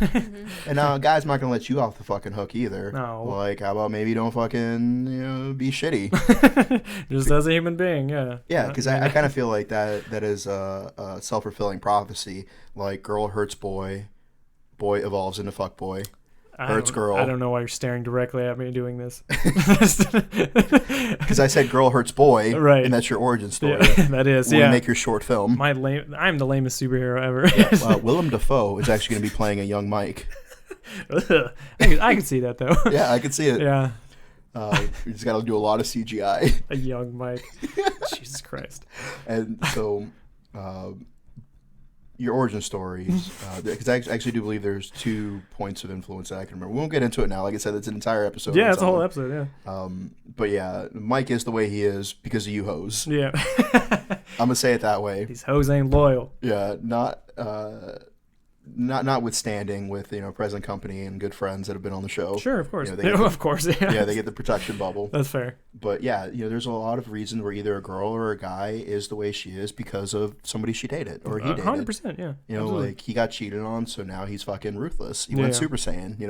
And guys not gonna let you off the fucking hook either. No. Like, how about maybe don't fucking, be shitty. Just as a human being, yeah. Yeah, because I kind of feel like that is a self-fulfilling prophecy. Like, girl hurts boy, boy evolves into fuck boy. Hurts girl. I don't know why you're staring directly at me doing this. Because I said girl hurts boy, right? And that's your origin story. Yeah, that is. When yeah. you make your short film. I'm the lamest superhero ever. Willem Dafoe is actually going to be playing a young Mike. I can see that though. Yeah, I can see it. Yeah. You just got to do a lot of CGI. A young Mike. Jesus Christ. And so, your origin stories, because I actually do believe there's 2 points of influence that I can remember. We won't get into it now. Like I said, it's an entire episode. Yeah, it's a whole episode, yeah. But yeah, Mike is the way he is because of you hoes. Yeah. I'm going to say it that way. These hoes ain't loyal. Yeah, notwithstanding with present company and good friends that have been on the show. Sure, of course. Of course, yeah. Yeah, they get the protection bubble. That's fair. But yeah, there's a lot of reasons where either a girl or a guy is the way she is because of somebody she dated or he dated. 100%, yeah. Absolutely. Like he got cheated on, so now he's fucking ruthless. He went Super Saiyan,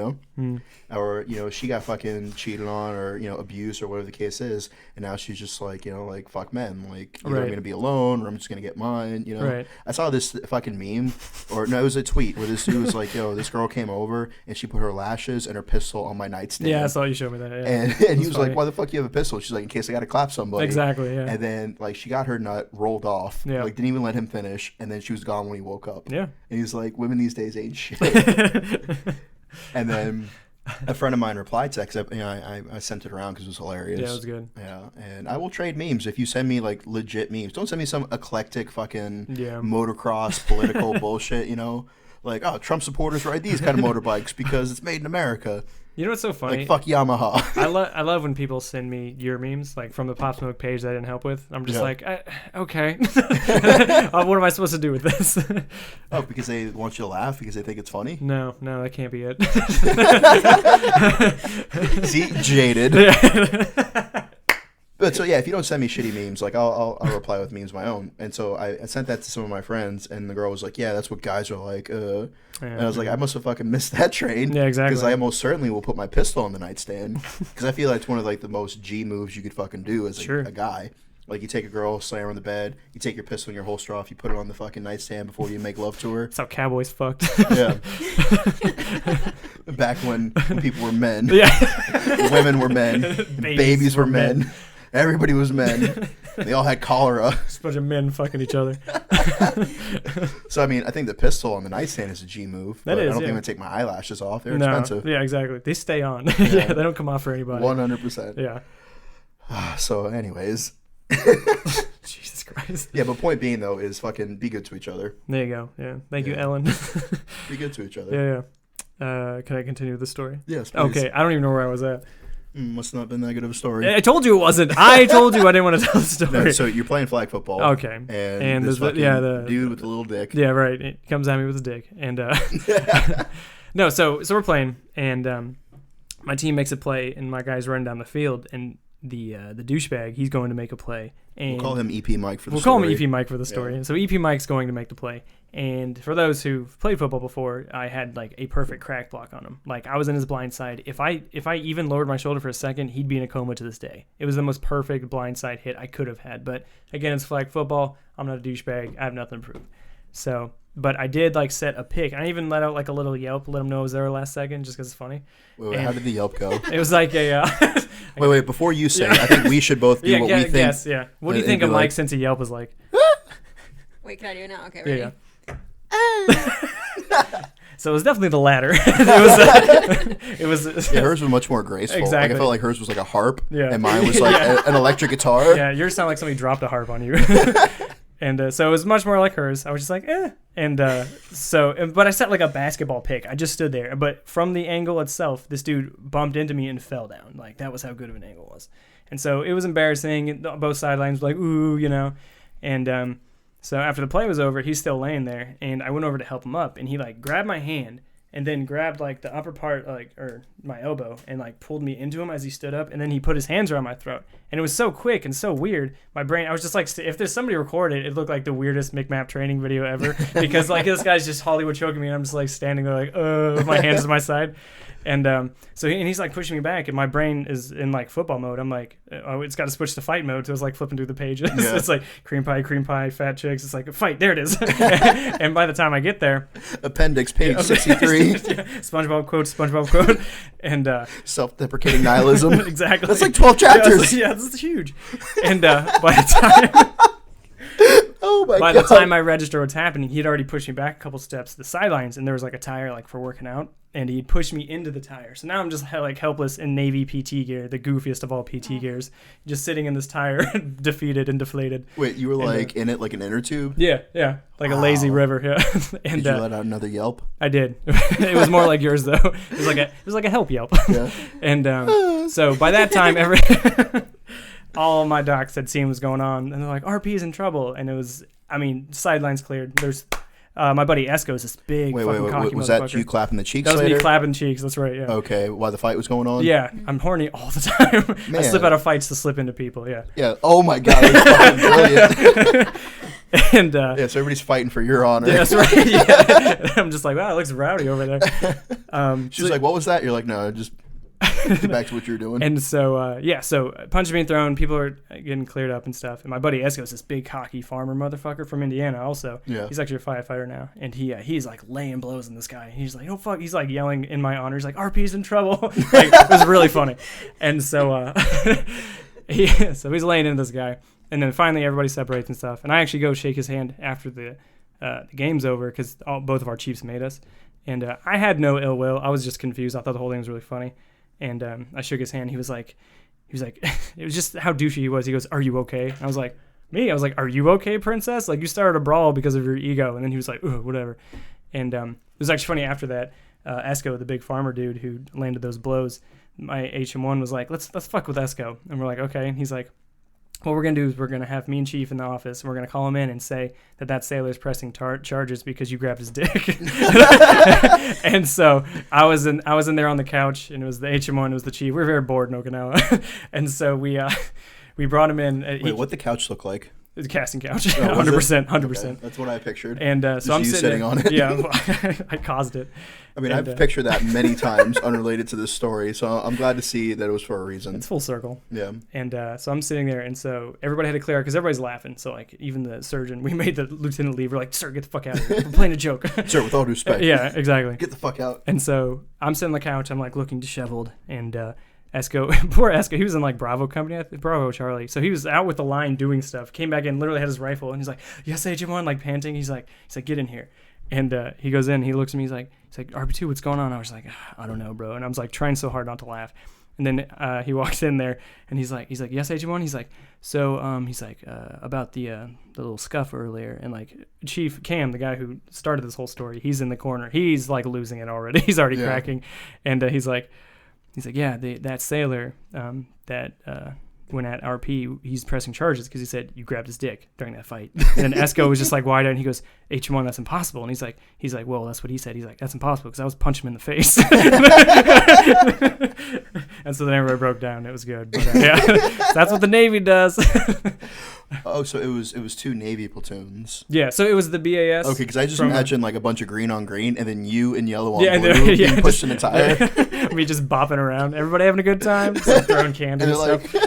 or she got fucking cheated on or abused or whatever the case is, and now she's just like like fuck men, like either I'm gonna be alone or I'm just gonna get mine. Right. I saw this fucking meme, or no, it was a tweet where this dude was like, this girl came over and she put her lashes and her pistol on my nightstand. Yeah, I saw you show me that. Yeah. And he was like, why the fuck you have a pistol? She's like, in case I gotta clap somebody. Exactly, yeah. And then like she got her nut rolled off. Yeah. Like didn't even let him finish, and then she was gone when he woke up. Yeah. And he's like, women these days ain't shit. And then a friend of mine replied to that because I sent it around because it was hilarious. Yeah, it was good. Yeah, and I will trade memes if you send me like legit memes. Don't send me some eclectic fucking motocross political bullshit. Like, oh, Trump supporters ride these kind of motorbikes because it's made in America. You know what's so funny? Like, fuck Yamaha. I love when people send me your memes, like from the Pop Smoke page that I didn't help with. I'm just like, okay. What am I supposed to do with this? Oh, because they want you to laugh because they think it's funny? No, that can't be it. See, jaded. But so yeah, if you don't send me shitty memes, like I'll reply with memes of my own. And so I sent that to some of my friends, and the girl was like, "Yeah, that's what guys are like." And I was like, "I must have fucking missed that train." Yeah, exactly. Because I most certainly will put my pistol on the nightstand because I feel like it's one of like the most G moves you could fucking do as a guy. Like you take a girl, slam her on the bed, you take your pistol and your holster off, you put it on the fucking nightstand before you make love to her. That's how cowboys fucked. Yeah. Back when people were men. Yeah. Women were men. Babies were men. Everybody was men. They all had cholera. Just a bunch of men fucking each other. So, I mean, I think the pistol on the nightstand is a G move. That is, I don't think I'm going to take my eyelashes off. They're no. expensive. Yeah, exactly. They stay on. Yeah, they don't come off for anybody. 100%. Yeah. So, anyways. Jesus Christ. Yeah, but point being, though, is fucking be good to each other. There you go. Yeah. Thank you, Ellen. Be good to each other. Yeah. Can I continue the story? Yes, please. Okay. I don't even know where I was at. Must not have been that good of a story. I told you it wasn't. I told you I didn't want to tell the story. No, so you're playing flag football. Okay. And this fucking dude with the little dick. Yeah, right. It comes at me with his dick. And no, so we're playing, and my team makes a play, and my guy's running down the field, and the douchebag, he's going to make a play. And we'll call him EP Mike for the story. We'll call him EP Mike for the story. Yeah. So EP Mike's going to make the play. And for those who've played football before, I had like a perfect crack block on him. Like I was in his blind side. If I even lowered my shoulder for a second, he'd be in a coma to this day. It was the most perfect blind side hit I could have had. But again, it's flag football. I'm not a douchebag. I have nothing to prove. So, but I did like set a pick. I even let out like a little yelp, let him know I was there last second, just because it's funny. Wait, how did the yelp go? It was like a. Wait, before you say, I think we should both do what we think. Yes, yeah. What do you think of Mike since a yelp was like? Wait, can I do it now? Okay, ready? Yeah. So it was definitely the latter. It was. Yeah, hers was much more graceful. Exactly. Like I felt like hers was like a harp, and mine was like an electric guitar. Yeah, yours sounded like somebody dropped a harp on you. And so it was much more like hers. I was just like, eh. And but I set like a basketball pick. I just stood there. But from the angle itself, this dude bumped into me and fell down. Like, that was how good of an angle it was. And so it was embarrassing. Both sidelines were like, ooh, And so after the play was over, he's still laying there. And I went over to help him up. And he, like, grabbed my hand and then grabbed, like, the upper part, like, or my elbow, and, like, pulled me into him as he stood up. And then he put his hands around my throat. And it was so quick and so weird. My brain, I was just like, if there's somebody recorded, it looked like the weirdest McMap training video ever. Because, like, this guy's just Hollywood choking me, and I'm just, like, standing there, like, with my hands to my side. And he's like pushing me back, and my brain is in like football mode. I'm like, oh, it's got to switch to fight mode. So it's like flipping through the pages. Yeah. It's like cream pie, fat chicks. It's like fight. There it is. And by the time I get there, appendix page 63. SpongeBob quote, and self-deprecating nihilism. Exactly. That's like 12 chapters. Yeah, this is huge. And by the time. Oh my By God. the time I register what's happening, he'd already pushed me back a couple steps to the sidelines, and there was like a tire like for working out, and he'd pushed me into the tire. So now I'm just like helpless in Navy PT gear, the goofiest of all PT gears, just sitting in this tire, defeated and deflated. Wait, you were like in it like an inner tube? Yeah, like a lazy river. Yeah. And did you let out another yelp? I did. It was more like yours though. It was like a help yelp. Yeah. And so by that time, all my docs had seen what was going on, and they're like, RP's in trouble. And it was, sidelines cleared. There's my buddy Esco's this big fucking cocky was motherfucker. that you clapping the cheeks That was later? me clapping cheeks, that's right, yeah. Okay, while the fight was going on? Yeah, I'm horny all the time. Man. I slip out of fights to slip into people, yeah. Yeah, oh my God, that's fucking brilliant. And so everybody's fighting for your honor. Yeah, that's right, yeah. I'm just like, wow, it looks rowdy over there. She was like, what was that? You're like, no, just get back to what you're doing. And so, so punches being thrown, people are getting cleared up and stuff. And my buddy Esco's this big, cocky farmer motherfucker from Indiana also. Yeah. He's actually a firefighter now. And he's like laying blows in this guy. He's like, oh, fuck. He's like yelling in my honor. He's like, RP's in trouble. Like, it was really funny. And so, so he's laying into this guy. And then finally everybody separates and stuff. And I actually go shake his hand after the game's over because both of our chiefs made us. And I had no ill will. I was just confused. I thought the whole thing was really funny. And I shook his hand. He was like, it was just how douchey he was. He goes, are you okay? And I was like, me? I was like, are you okay, princess? Like, you started a brawl because of your ego. And then he was like, ooh, whatever. And it was actually funny after that, Esco, the big farmer dude who landed those blows, my HM1 was like, let's fuck with Esco. And we're like, okay. And he's like, what we're going to do is we're going to have me and Chief in the office, and we're going to call him in and say that sailor's pressing charges because you grabbed his dick. And so I was in there on the couch, and it was the HM1, it was the Chief. We were very bored in Okinawa. And so we brought him in. Wait, what the couch look like? It's a casting couch. Oh, 100%. Okay, that's what I pictured. And so I'm sitting on it. Yeah, I caused it. I mean, I've pictured that many times unrelated to this story, so I'm glad to see that it was for a reason. It's full circle. Yeah. And so I'm sitting there, and so everybody had to clear out because everybody's laughing. So, like, even the surgeon, we made the lieutenant leave. We're like, sir, get the fuck out of here. We're playing a joke. Sir, with all due respect. Yeah, exactly. Get the fuck out. And so I'm sitting on the couch. I'm, like, looking disheveled. And Esco, poor Esco, he was in, like, Bravo Company. Bravo Charlie. So he was out with the line doing stuff. Came back in, literally had his rifle. And he's like, yes, Agent 1, like, panting. He's like, get in here. And he goes in, he looks at me, he's like, RP2, what's going on? I was like, I don't know, bro. And I was like trying so hard not to laugh. And then he walks in there, and he's like, yes, Agent 1. He's like, so about the little scuff earlier, and like Chief Cam, the guy who started this whole story, he's in the corner. He's like losing it already. He's already cracking, and he's like, yeah, that sailor that went at RP, he's pressing charges because he said you grabbed his dick during that fight. And then Esco was just like wide-eyed, and he goes, HM1, that's impossible. And he's like, well, that's what he said. He's like, that's impossible because I was punching him in the face. And so then everybody broke down. It was good. But, that's what the Navy does. Oh, so it was two Navy platoons. Yeah, so it was the BAS. Okay, because I just imagine like a bunch of green on green, and then you in yellow on blue being pushed in a tire. Me just bopping around. Everybody having a good time. Just like throwing candy and stuff. Like,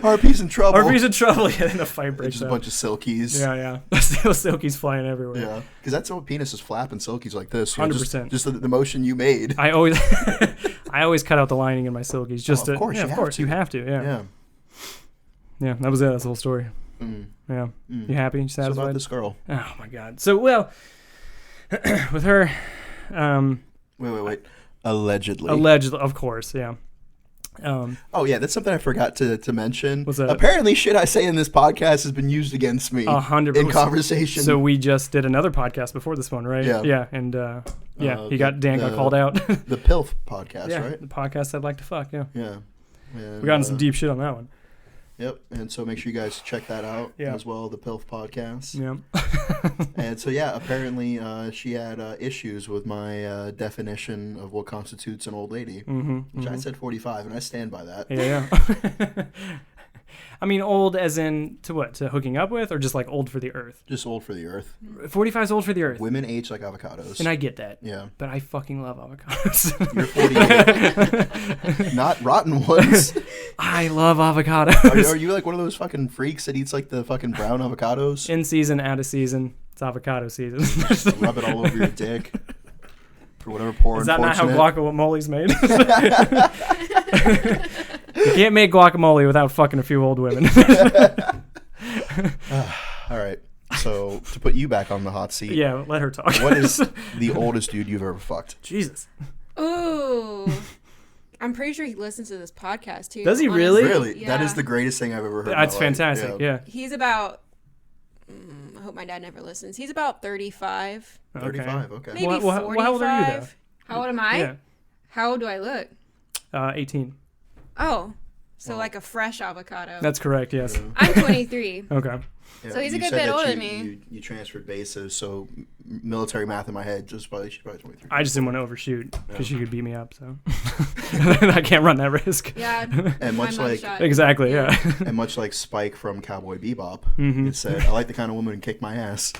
RP's in trouble. RP's in trouble. Yeah, then the fight breaks just out. A bunch of silkies. Yeah. Silkies flying everywhere. Yeah, because that's what penis is flapping silkies like this. 100%. Just the motion you made. I always cut out the lining in my silkies. Just of course, you have to. Yeah, that was it. That's the whole story. Mm. Yeah. You happy? You satisfied? So about this girl. Oh, my God. So, well, with her... Wait. Allegedly, of course, yeah. Oh, yeah, that's something I forgot to mention. What's that? Apparently, shit I say in this podcast has been used against me 100% in conversation. So we just did another podcast before this one, right? Yeah. Yeah, and Dan got called out. The PILF podcast, yeah, right? The podcast I'd like to fuck, yeah. Yeah. And, we got into some deep shit on that one. Yep, and so make sure you guys check that out as well, the PILF podcast. Yeah. And so, yeah, apparently she had issues with my definition of what constitutes an old lady, which I said 45, and I stand by that. Yeah. I mean, old as in to what? To hooking up with, or just like old for the earth? Just old for the earth. 45 is old for the earth. Women age like avocados. And I get that. Yeah. But I fucking love avocados. You're 48. Not rotten ones. I love avocados. Are you like one of those fucking freaks that eats like the fucking brown avocados? In season, out of season. It's avocado season. Rub it all over your dick. For whatever poor Is that not how unfortunate. guacamole's made? You can't make guacamole without fucking a few old women. All right. So to put you back on the hot seat. Yeah, let her talk. What is the oldest dude you've ever fucked? Jesus. Ooh. I'm pretty sure he listens to this podcast too. Does he honestly. really? Really? Yeah. That is the greatest thing I've ever heard. That's in my life. fantastic. Yeah. He's about. I hope my dad never listens. He's about 35. 35. Okay. Maybe Well, 45. how old are you, though? How old am I? Yeah. How old do I look? 18. Oh, so like a fresh avocado. That's correct, yes. I'm 23. Okay. Yeah, So he's a you good said bit that older you, than me. You transferred bases, so military math in my head, she's probably 23. I just didn't want to overshoot because you could beat me up, so I can't run that risk. Yeah. And much my like mugshot. Exactly, yeah. and much like Spike from Cowboy Bebop, Mm-hmm. it said, "I like the kind of woman who kick my ass."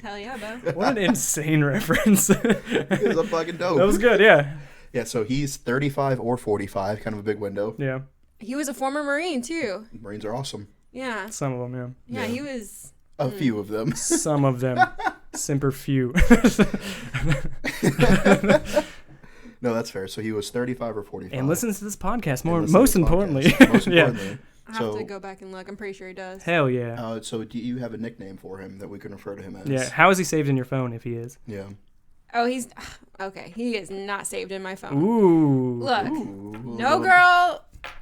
Hell yeah, bro. What an insane reference. Because I'm fucking dope. That was good, yeah. Yeah, so he's 35 or 45, kind of a big window. Yeah. He was a former Marine too. Marines are awesome. Yeah. Some of them, Yeah, Yeah. he was. A few of them. yeah. Some of them. Semper few. No, that's fair. So he was 35 or 45. And listens to this podcast And more. listens to Most the importantly. podcast. Most Yeah. importantly. I have So, to go back and look. I'm pretty sure he does. Hell yeah. so do you have a nickname for him that we can refer to him as? Yeah. How is he saved in your phone if he is? Yeah. Oh, he's okay. He is not saved in my phone. Ooh. Look, Ooh.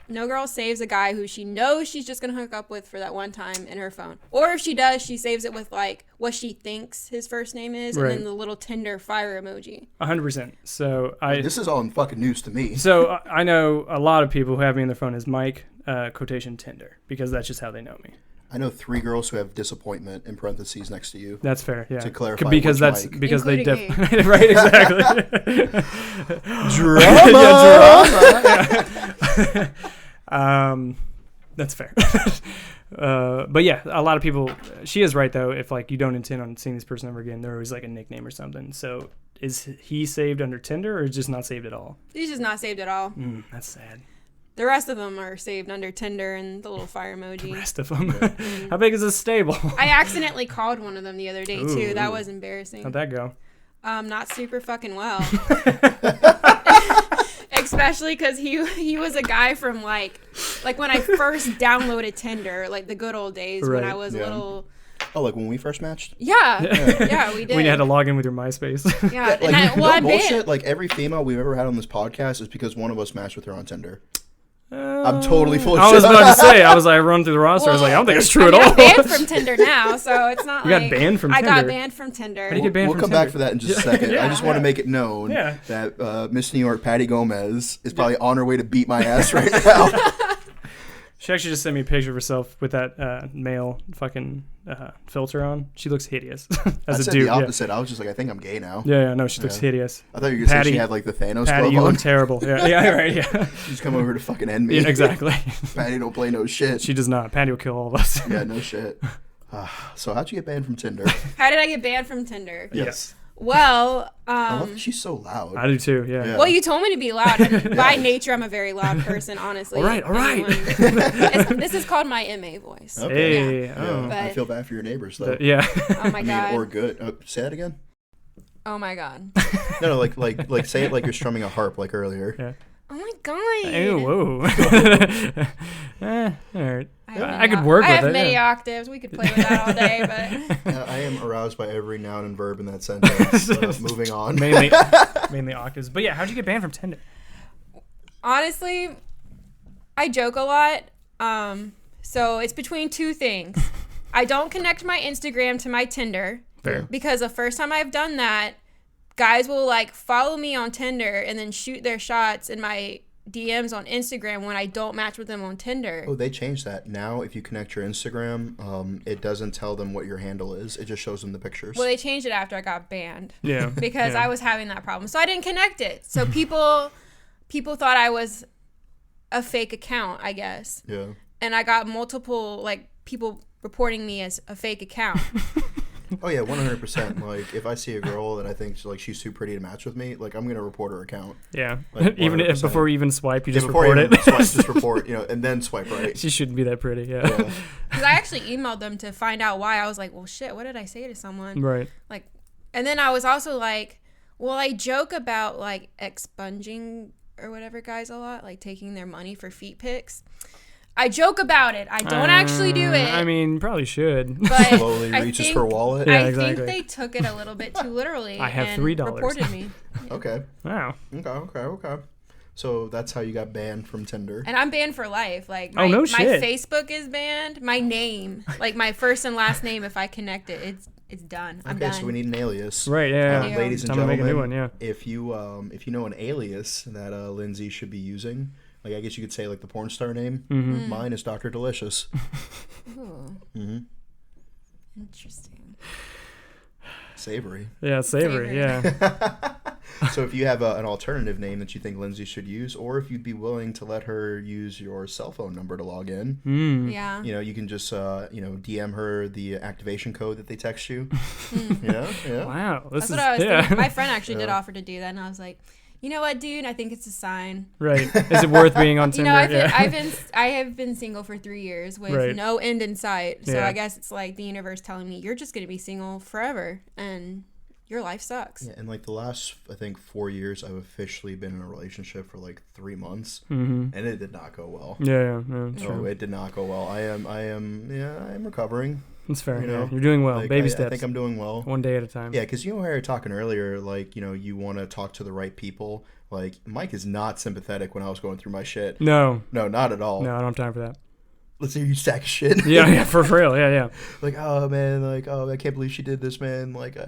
no girl saves a guy who she knows she's just gonna hook up with for that one time in her phone. Or if she does, she saves it with like what she thinks his first name is, Right. and then the little Tinder fire emoji. 100%. So This is all fucking news to me. I know a lot of people who have me in their phone as Mike, quotation Tinder, because that's just how they know me. I know 3 girls who have disappointment in parentheses next to you. That's fair, yeah. To clarify because which that's Mike. because they Including right, exactly. Drama. That's fair. But yeah, a lot of people. She is right though. If like you don't intend on seeing this person ever again, they're always like a nickname or something. So is he saved under Tinder or just not saved at all? He's just not saved at all. That's sad. The rest of them are saved under Tinder and the little fire The emoji. rest of them. How big is this stable? I accidentally called one of them the other day too. Ooh. That was embarrassing. How'd that go? Not super fucking well. Especially because he was a guy from like when I first downloaded Tinder, like the good old days when Right. I was Yeah. little. Oh, like when we first matched? Yeah, we did. When you had to log in with your MySpace. Yeah, Like, and no I bullshit. banned. Like every female we've ever had on this podcast is because one of us matched with her on Tinder. I'm totally full of I shit. was about to say. I was like, run through the roster. I was like, I don't think it's true at all. I'm banned from Tinder now, so it's not You got like banned from I got Tinder? banned from Tinder. How do you get banned We'll from come Tinder? back for that in just a second. I just want to make it known Yeah. that Miss New York Patty Gomez is probably on her way to beat my ass right now. She actually just sent me a picture of herself with that male fucking filter on. She looks hideous I as a said dude. the Yeah. opposite. I was just like, I think I'm gay now. Yeah, no, she looks Yeah. hideous. I thought you were going to say Patty- she had like the Thanos Patty, glove you on. look terrible. Yeah, right. Yeah, She's come over to fucking end me. yeah, exactly. Patty don't play no shit. She does not. Patty will kill all of us. Yeah, no shit. So how'd you get banned from Tinder? How did I get banned from Tinder? Yes. Well, I love that she's so loud. I do too. Yeah. Yeah. well, you told me to be loud. And by nature, I'm a very loud person, honestly. All right. This is called my MA voice. Hey. Yeah, Oh. I But- feel bad for your neighbors though. Yeah. Oh my I mean, god. or good. Say that again. Oh my god. No, like say it like you're strumming a harp like earlier. Yeah. Oh my god. Ew, whoa. All right. I could many work I with have it. many yeah. octaves. We could play with that all day, but I am aroused by every noun and verb in that sentence. Moving on. mainly octaves. But yeah, how'd you get banned from Tinder? honestly, I joke a lot. So it's between two things. I don't connect my Instagram to my Tinder. Fair. Because the first time I've done that, guys will like follow me on Tinder and then shoot their shots in my DMs on Instagram when I don't match with them on Tinder. Oh, they changed that. Now, if you connect your Instagram, it doesn't tell them what your handle is. It just shows them the pictures. Well, they changed it after I got banned. Yeah. Because yeah. I was having that problem. So I didn't connect it. So people thought I was a fake account, I guess. Yeah. and I got multiple like people reporting me as a fake account. Oh yeah, 100%. Like if I see a girl that I think she's too pretty to match with me, like I'm gonna report her account. Yeah. Like, even if before you even swipe, you just before report you it. swipe, just report, and then swipe right. She shouldn't be that pretty. Yeah. Because I actually emailed them to find out why. I was like, well, shit, what did I say to someone? Right. Like, and then I was also like, well, I joke about like expunging or whatever guys a lot, like taking their money for feet pics. I joke about it. I don't actually do it. I mean, probably should. But Slowly reaches for wallet. Yeah, I exactly. think they took it a little bit too literally. I have and $3. Reported me. Okay. Wow. Okay. So that's how you got banned from Tinder. And I'm banned for life. Like Oh, no my shit. Facebook is banned. My name, like my first and last name, if I connect it, it's done. I'm Okay, done. so we need an alias. Right. Yeah. Yeah. Ladies and Time to gentlemen, make a new one. Yeah. if you know an alias that Lindsay should be using, like I guess you could say like the porn star name. Mm-hmm. Mine is Dr. Delicious. Ooh. Mm-hmm. Interesting. Savory. Yeah. Savory. Savory. Yeah. So if you have an alternative name that you think Lindsay should use, or if you'd be willing to let her use your cell phone number to log in, Yeah. you can just DM her the activation code that they text you. Yeah. Wow. This That's what I was yeah. thinking. My friend actually did Yeah. offer to do that, and I was like, you know what, dude? I think it's a sign. Right. Is it worth being on You Tinder? know, Yeah. I have been single for 3 years with Right. no end in sight. So Yeah. I guess it's like the universe telling me you're just gonna be single forever, and your life sucks. Yeah, and like the last, I think, 4 years, I've officially been in a relationship for like 3 months, and it did not go well. Yeah. So it did not go well. I am recovering. That's fair. You know, You're doing well. Like, Baby I steps. think I'm doing well. One day at a time. Yeah, because you know how you were talking earlier, like, you want to talk to the right people. Like, Mike is not sympathetic when I was going through my shit. No, not at all. I don't have time for that. Let's hear you sack of shit. Yeah, for real. Yeah. Like, oh, man, like, oh, I can't believe she did this, man. Like,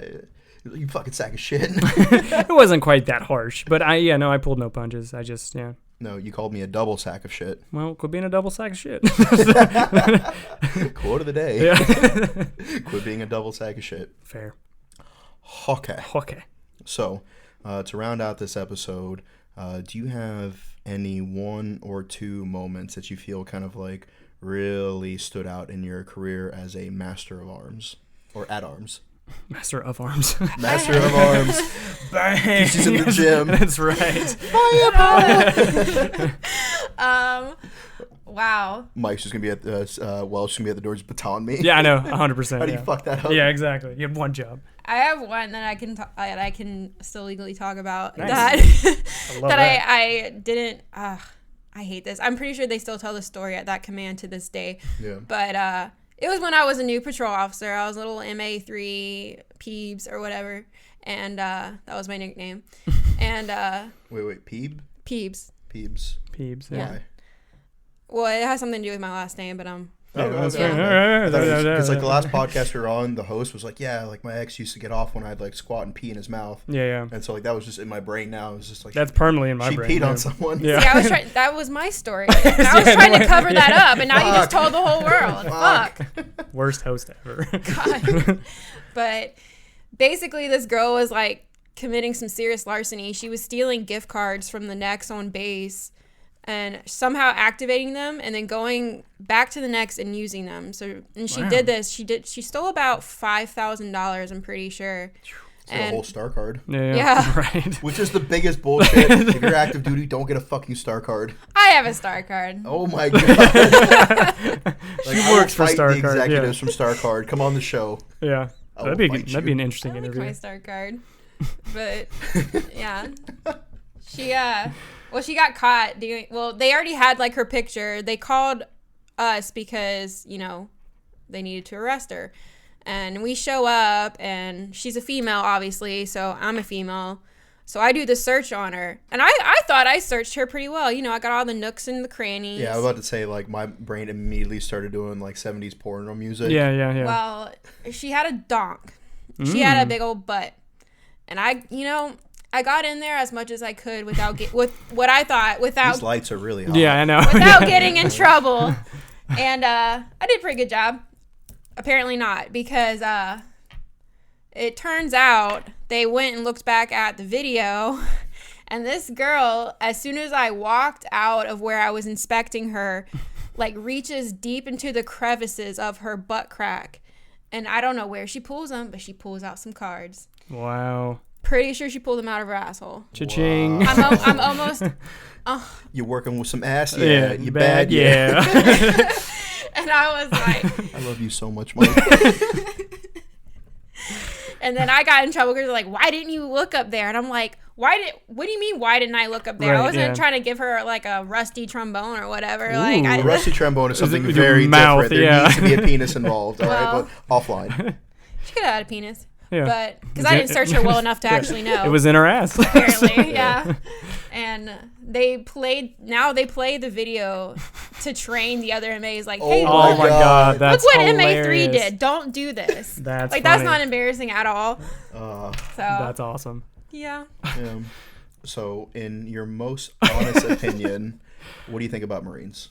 you fucking sack of shit. It wasn't quite that harsh, but I pulled no punches. I just, No, you called me a double sack of shit. Well, quit being a double sack of shit. Quote of the day. Yeah. Quit being a double sack of shit. Fair. Okay. So, to round out this episode, do you have any 1 or 2 moments that you feel kind of like really stood out in your career as a master of arms or at arms? Master of arms. Master of arms. Bang. She's in the gym. That's right. Wow. Mike's just gonna be at she's gonna be at the door just baton me. Yeah, I know. 100%. How do you fuck that up? Yeah, exactly. You have one job. I have one that I can still legally talk about. Nice. That love that that. I didn't. I hate this. I'm pretty sure they still tell the story at that command to this day. Yeah. But it was when I was a new patrol officer. I was a little MA3 Peebs or whatever, and that was my nickname. And Wait, Peeb? Peebs. Peebs. Peebs. Yeah. Why? Well, it has something to do with my last name, but Yeah, that's Yeah. fair. Because like the last podcast we were on, the host was like, yeah, like my ex used to get off when I'd like squat and pee in his mouth. Yeah. And so like that was just in my brain now. It was just like That's permanently in my she brain. peed yeah. on someone. Yeah. See, I was trying. That was my story. And I was trying to cover that up, and now you just told the whole world. Fuck. Worst host ever. God. But basically, this girl was like committing some serious larceny. She was stealing gift cards from the Nex on base and somehow activating them and then going back to the Nex and using them. So, and she did this. She stole about $5,000, I'm pretty sure. So a whole star card. Yeah. Right. Which is the biggest bullshit. If you're active duty, don't get a fucking star card. I have a star card. Oh my god. She works for Star the Card, executives from Star Card. Come on the show. Yeah. I That'd will be fight that'd be you. an interesting I like interview. my star card. But yeah. She well, she got caught doing, well, they already had like her picture. They called us because, you know, they needed to arrest her. And we show up and she's a female, obviously. So I'm a female. So I do the search on her. And I thought I searched her pretty well. You know, I got all the nooks and the crannies. Yeah, I was about to say, like, my brain immediately started doing, like, 70s porno music. Yeah. Well, she had a donk. She had a big old butt. And I got in there as much as I could without with what I thought without These lights are really hot. Yeah, I know. without getting in trouble. And I did a pretty good job. Apparently not, because it turns out they went and looked back at the video, and this girl, as soon as I walked out of where I was inspecting her, like reaches deep into the crevices of her butt crack. And I don't know where she pulls them, but she pulls out some cards. Wow. Pretty sure she pulled them out of her asshole. Cha-ching. Wow. I'm almost... You working with some ass? Yeah. You bad? Yeah. And I was like... I love you so much, Mike. And then I got in trouble because they're like, why didn't you look up there? And I'm like, what do you mean, why didn't I look up there? Right, I wasn't yeah. trying to give her like a rusty trombone or whatever. Ooh. Like, A rusty trombone is something With your very mouth, different. There yeah. needs to be a penis involved, all right? Well- But offline. she could have had a penis. Yeah. But because I didn't search her well enough to actually know. It was in her ass. Apparently, yeah. And they play the video to train the other MAs. Like, hey, Oh Oh my god, that's look what hilarious. MA3 did. Don't do this. That's like funny. that's not embarrassing at all. So That's awesome. yeah. So, in your most honest opinion, what do you think about Marines?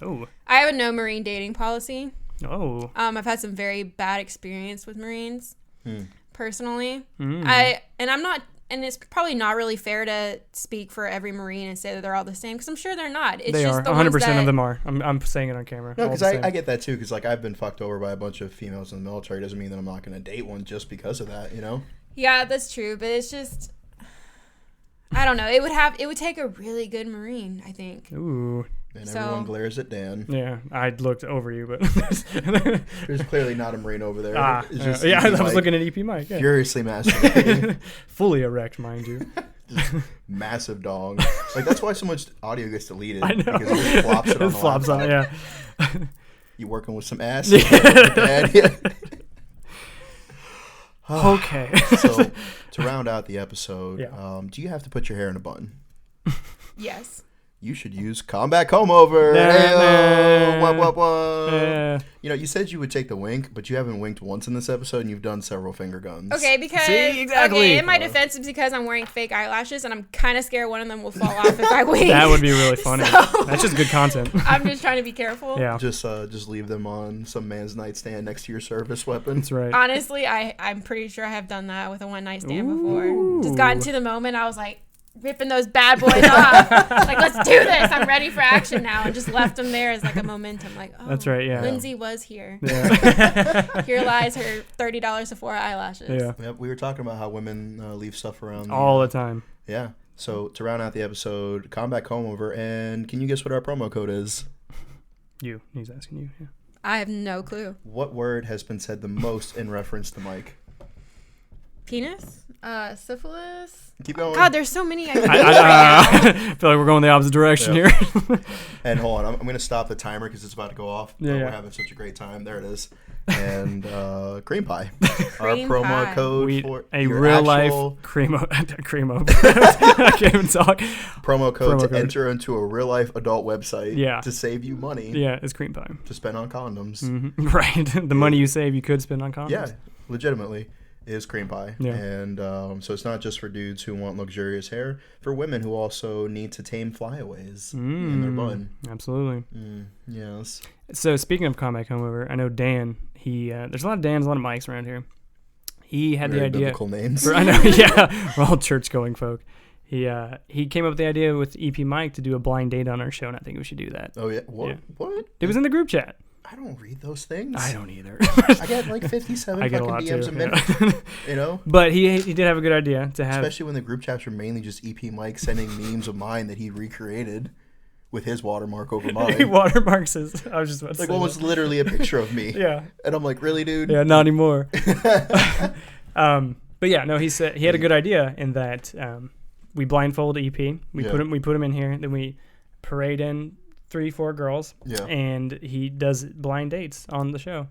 Oh. I have a no Marine dating policy. Oh. I've had some very bad experience with Marines personally. Mm. I'm not, and it's probably not really fair to speak for every Marine and say that they're all the same because I'm sure they're not. It's They just are. the 100% ones that, of them are. I'm saying it on camera. No, All because the same. I get that too. Because like I've been fucked over by a bunch of females in the military. Doesn't mean that I'm not going to date one just because of that. You know? Yeah, that's true, but it's just, I don't know. It would take a really good Marine, I think. Ooh. And So- everyone glares at Dan. Yeah, I looked over you, but There's clearly not a Marine over there. It's just yeah, EP I was Mike looking at EP Mike. Yeah. furiously masturbating. Fully erect, mind you. Just massive dong. Like that's why so much audio gets deleted. I know. Because it just flops it on It the flops on. laptop. Yeah. You working with some ass? Yeah. Yeah. Okay. So to round out the episode, Yeah. do you have to put your hair in a bun? Yes. You should use Combat Comb Over. Nah, Heyo. nah. What? Yeah. You know, you said you would take the wink, but you haven't winked once in this episode, and you've done several finger guns. Okay, because See, exactly. okay, in my defense, it's because I'm wearing fake eyelashes, and I'm kind of scared one of them will fall off if I wink. That would be really funny. So- That's just good content. I'm just trying to be careful. Yeah. Just leave them on some man's nightstand next to your service weapon. That's right. Honestly, I'm pretty sure I have done that with a one night stand before. Ooh. Just got into the moment, I was like ripping those bad boys off. Like, let's do this. I'm ready for action now. And just left them there as like a momentum. Like, oh, That's right. Yeah. Lindsay was here. Yeah. Here lies her $30 Sephora eyelashes. Yeah. Yep, we were talking about how women leave stuff around. All the time. Yeah. So to round out the episode, Combat Comb Over, and can you guess what our promo code is? You. He's asking you. Yeah. I have no clue. What word has been said the most in reference to Mike? Penis? Syphilis? Keep going. God, there's so many. I feel like we're going the opposite direction Yeah. here. And hold on, I'm going to stop the timer because it's about to go off. Yeah, But yeah. We're having such a great time. There it is. And cream pie. Cream Our promo pie. code for a your real actual life cremo. I can't even talk. promo code Promo to code. enter into a real life adult website Yeah. to save you money Yeah, it's cream pie. to spend on condoms. Mhm. Right. The money you save, you could spend on condoms. Yeah, legitimately is cream pie. Yeah. And so it's not just for dudes who want luxurious hair, for women who also need to tame flyaways in their bun. Absolutely. Yes. So speaking of Combat Come Over, I know Dan. There's a lot of Dans, a lot of Mikes around here. He had Very the idea. biblical names. I know. Yeah, we're all church-going folk. He came up with the idea with EP Mike to do a blind date on our show, and I think we should do that. Oh, yeah. What? Yeah. What? It was in the group chat. I don't read those things. I don't either. I get like 57 I get a fucking lot DMs too. a minute. Yeah. You know? But he did have a good idea to have. Especially when the group chats were mainly just EP Mike sending memes of mine that he recreated with his watermark over He mine. watermarks his. I was just about to Like say one was that. literally a picture of me. Yeah. And I'm like, really, dude? Yeah, not anymore. But yeah, no, he said he had a good idea in that we blindfold EP. We Yeah. put him in here. Then we parade in 3-4 girls. Yeah. And he does blind dates on the show.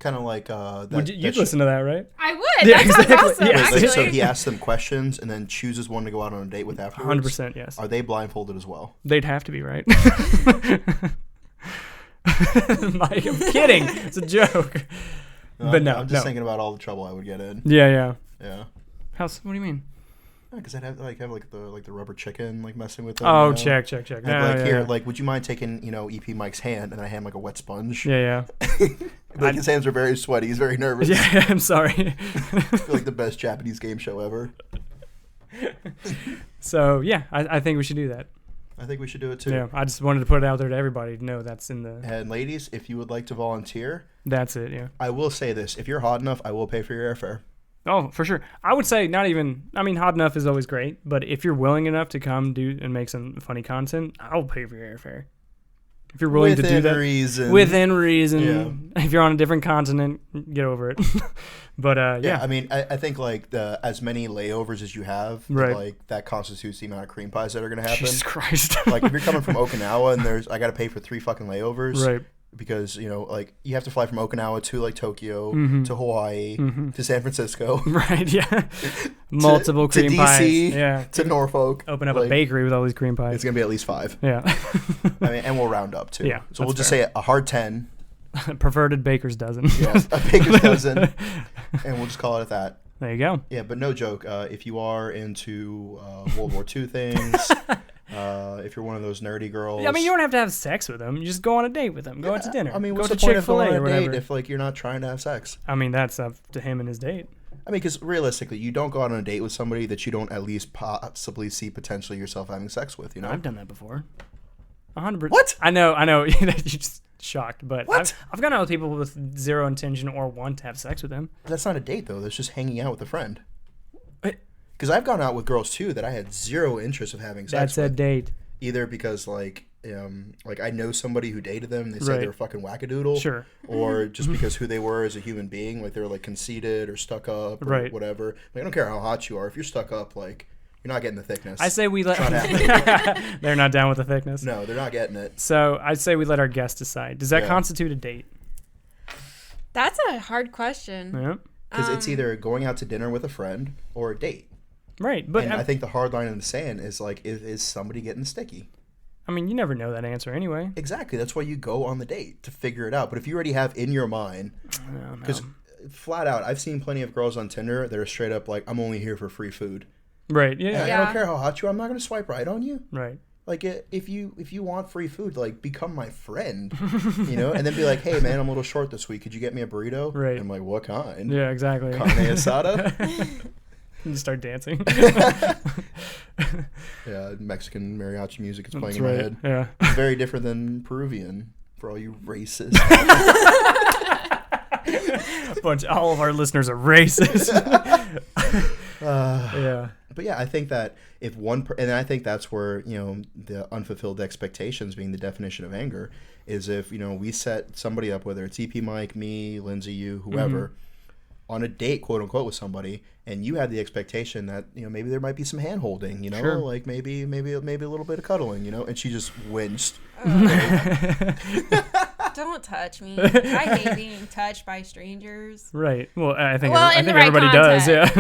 Kind of like You'd listen to that, right? I would. Yeah, That sounds exactly. awesome, Yeah. actually. So he asks them questions and then chooses one to go out on a date with afterwards. 100%, yes. Are they blindfolded as well? They'd have to be, right? Mike, I'm kidding. It's a joke. But no, I'm just no. thinking about all the trouble I would get in. Yeah. Yeah. What do you mean? Because I'd have the rubber chicken like messing with them. Oh, you know? check. I'd No, like yeah, here, yeah. like, would you mind taking EP Mike's hand and then I hand like a wet sponge? Yeah. Like his hands are very sweaty. He's very nervous. Yeah, I'm sorry. I feel like the best Japanese game show ever. So, yeah, I think we should do that. I think we should do it too. Yeah, I just wanted to put it out there to everybody to know that's in the. And ladies, if you would like to volunteer, That's it. Yeah. I will say this: if you're hot enough, I will pay for your airfare. Oh, for sure. I would say not even. I mean, hot enough is always great, but if you're willing enough to come do and make some funny content, I'll pay for your airfare. If you're willing to do that, within reason. Yeah. If you're on a different continent, get over it. But yeah, I mean, I think like as many layovers as you have, right. like that constitutes the amount of cream pies that are going to happen. Jesus Christ! Like if you're coming from Okinawa and I got to pay for 3 fucking layovers, right? Because like you have to fly from Okinawa to like Tokyo to Hawaii to San Francisco, right? Yeah, multiple cream to DC, pies. Yeah, to Norfolk. Open up a bakery with all these cream pies. It's gonna be at least 5. Yeah, I mean, and we'll round up too. Yeah, so we'll just say a hard 10. Perverted baker's dozen. Yeah, a baker's dozen, and we'll just call it at that. There you go. Yeah, but no joke. If you are into World War II things. If you're one of those nerdy girls, yeah, I mean, you don't have to have sex with them. You just go on a date with them. Go out to dinner. I mean, go what's to the point of Chick-fil-A going or on a date whatever. if like you're not trying to have sex? I mean, that's up to him and his date. I mean, because realistically, you don't go out on a date with somebody that you don't at least possibly see potentially yourself having sex with. You know, I've done that before. 100%. What? I know. You're just shocked, but what? I've gone out with people with zero intention or want to have sex with them. That's not a date though. That's just hanging out with a friend. Because I've gone out with girls too that I had zero interest of having sex with. That's a date. Either because like I know somebody who dated them, they said they were fucking wackadoodle, sure, or just because who they were as a human being, like they were like conceited or stuck up, or whatever. Like, I don't care how hot you are, if you're stuck up, like you're not getting the thickness. I say we let. They're not down with the thickness. No, they're not getting it. So I say we let our guests decide. Does that constitute a date? That's a hard question. Yeah, because it's either going out to dinner with a friend or a date. Right, but I think the hard line in the sand is like, is somebody getting sticky? I mean, you never know that answer anyway. Exactly. That's why you go on the date to figure it out. But if you already have in your mind, because flat out, I've seen plenty of girls on Tinder that are straight up like, I'm only here for free food. Right. Yeah. I don't care how hot you are. I'm not going to swipe right on you. Right. Like if you want free food, like become my friend, you know, and then be like, hey man, I'm a little short this week. Could you get me a burrito? Right. And I'm like, what kind? Yeah. Exactly. Carne asada. You start dancing. Yeah, Mexican mariachi music is playing That's in my right. head. Yeah. It's very different than Peruvian for all you racists. All of our listeners are racist. Yeah. But yeah, I think that if and I think that's where, you know, the unfulfilled expectations being the definition of anger is if, you know, we set somebody up, whether it's EP Mike, me, Lindsay, you, whoever, on a date, quote unquote, with somebody, and you had the expectation that, you know, maybe there might be some hand holding, you know, like maybe a little bit of cuddling, you know, and she just winced. Don't touch me. I hate being touched by strangers. Right. Well, I think Well, everybody does. Yeah.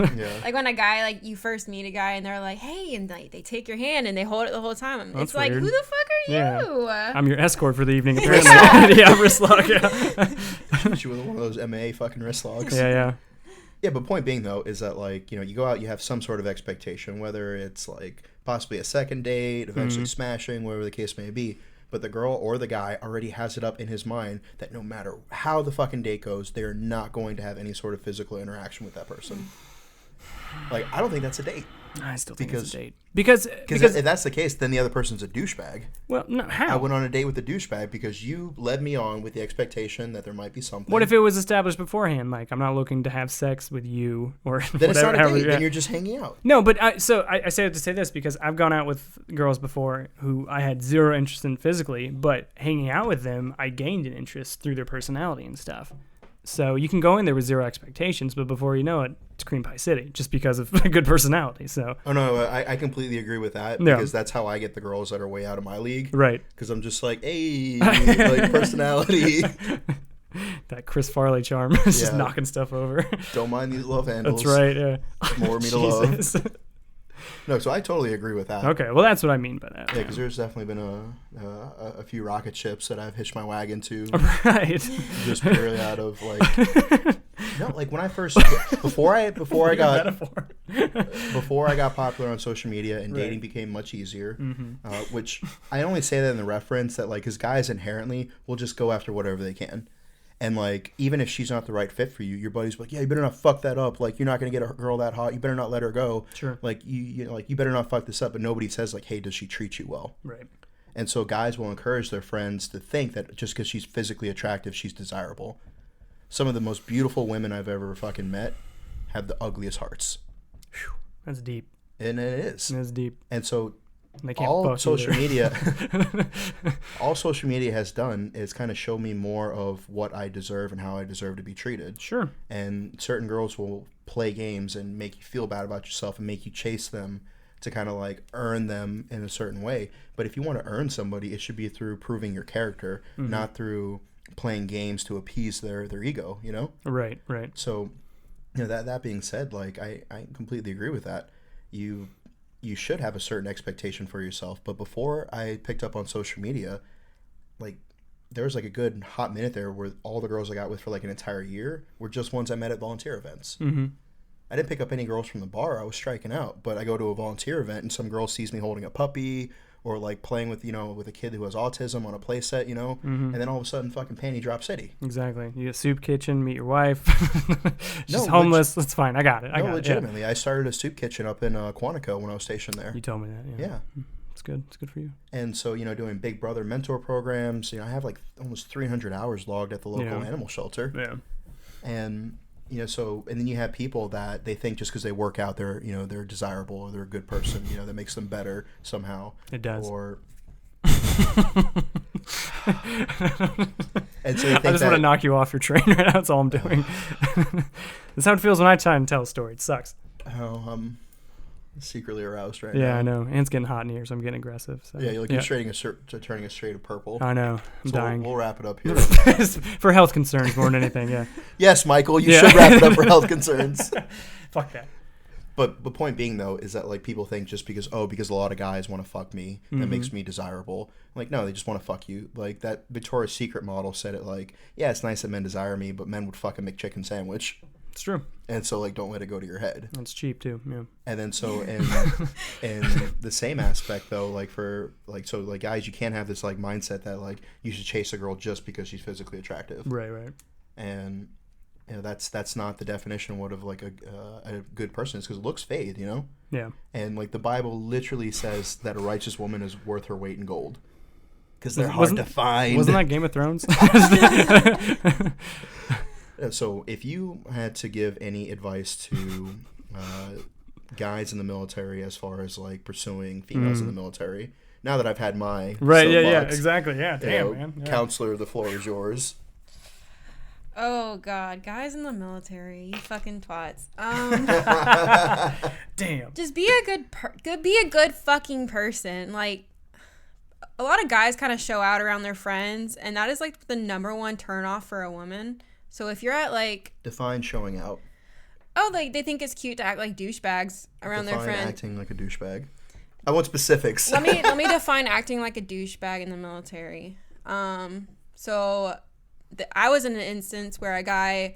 Like when a guy, like you first meet a guy and they're like, "Hey," and like they take your hand and they hold it the whole time. That's it's like, weird. who the fuck are you? I'm your escort for the evening. Apparently. Yeah, wrist lock. Yeah. She was one of those MA fucking wrist locks. Yeah. Yeah, but point being though is that, like, you know, you go out, you have some sort of expectation, whether it's like possibly a second date, eventually smashing, whatever the case may be. But the girl or the guy already has it up in his mind that no matter how the fucking date goes, they are not going to have any sort of physical interaction with that person. Like, I don't think that's a date. I still think it's a date. Because if that's the case, then the other person's a douchebag. Well, no, how? I went on a date with a douchebag because you led me on with the expectation that there might be something. What if it was established beforehand? Like, I'm not looking to have sex with you or then whatever. It's not a date. Then you're just hanging out. No, but I say to say this because I've gone out with girls before who I had zero interest in physically, but hanging out with them, I gained an interest through their personality and stuff. So you can go in there with zero expectations, but before you know it, it's cream pie city just because of a good personality. So I completely agree with that because that's how I get the girls that are way out of my league. Right. Because I'm just like, hey, like personality. That Chris Farley charm is just knocking stuff over. Don't mind these love handles. That's right. Yeah. More me to love. No, so I totally agree with that. Okay, well that's what I mean by that. Yeah, because there's definitely been a few rocket ships that I've hitched my wagon to. Right. Just purely out of like, like when I first before I got popular on social media and dating became much easier, which I only say that in the reference that like, because guys inherently will just go after whatever they can. And, like, even if she's not the right fit for you, your buddy's like, yeah, you better not fuck that up. Like, you're not going to get a girl that hot. You better not let her go. Sure. Like, you better not fuck this up. But nobody says, like, hey, does she treat you well? Right. And so guys will encourage their friends to think that just because she's physically attractive, she's desirable. Some of the most beautiful women I've ever fucking met have the ugliest hearts. Whew, that's deep. And it is. That's deep. And so And they can't all fuck social either. media all social media has done is kind of show me more of what I deserve and how I deserve to be treated. Sure. And certain girls will play games and make you feel bad about yourself and make you chase them to kind of like earn them in a certain way. But if you want to earn somebody, it should be through proving your character, not through playing games to appease their ego, you know? Right, right. So, you know, that being said, like I completely agree with that. You should have a certain expectation for yourself. But before I picked up on social media, like there was like a good hot minute there where all the girls I got with for like an entire year were just ones I met at volunteer events. Mm-hmm. I didn't pick up any girls from the bar. I was striking out. But I go to a volunteer event and some girl sees me holding a puppy or like playing with, you know, with a kid who has autism on a play set, you know, and then all of a sudden fucking panty drop city. Exactly. You get soup kitchen, meet your wife. She's No, homeless. That's fine. I got it. I got legitimately. it. I started a soup kitchen up in Quantico when I was stationed there. You told me that. Yeah. Yeah. It's good. It's good for you. And so, you know, doing Big Brother mentor programs, you know, I have like almost 300 hours logged at the local animal shelter. Yeah. And, you know, so, and then you have people that they think just because they work out, they're, you know, they're desirable or they're a good person, you know, that makes them better somehow. It does. Or, and so they think I just want to knock you off your train right now. That's all I'm doing. That's how it feels when I try and tell a story. It sucks. Oh, I'm secretly aroused right Yeah, now. I know. And it's getting hot in here, so I'm getting aggressive. So. Yeah, you're turning a shade of purple. I know. I'm So dying. we'll wrap it up here. For health concerns more than anything, yeah. Yes, Michael, you should wrap it up for health concerns. Fuck that. But the point being, though, is that, like, people think just because a lot of guys want to fuck me, that makes me desirable. Like, no, they just want to fuck you. Like, that Victoria's Secret model said it like, yeah, it's nice that men desire me, but men would fuck a McChicken sandwich. It's true. And so, like, don't let it go to your head. It's cheap, too, yeah. And then so, in the same aspect, though, like, for, like, so, like, guys, you can't have this, like, mindset that, like, you should chase a girl just because she's physically attractive. Right, right. And... you know, that's not the definition of what of like a good person is, because looks fade, you know. Yeah. And like the Bible literally says that a righteous woman is worth her weight in gold, because they're hard to find. Wasn't that Game of Thrones? So if you had to give any advice to guys in the military as far as like pursuing females in the military, now that I've had my right, yeah, soapbox, exactly, yeah, damn, man. Yeah. Counselor, the floor is yours. Oh God, guys in the military, you fucking twats. Damn. Just be a good fucking person. Like, a lot of guys kind of show out around their friends, and that is like the number one turnoff for a woman. So if you're at like, Define showing out. oh, like they think it's cute to act like douchebags around their friends. Acting like a douchebag. I want specifics. let me define acting like a douchebag in the military. So I was in an instance where a guy,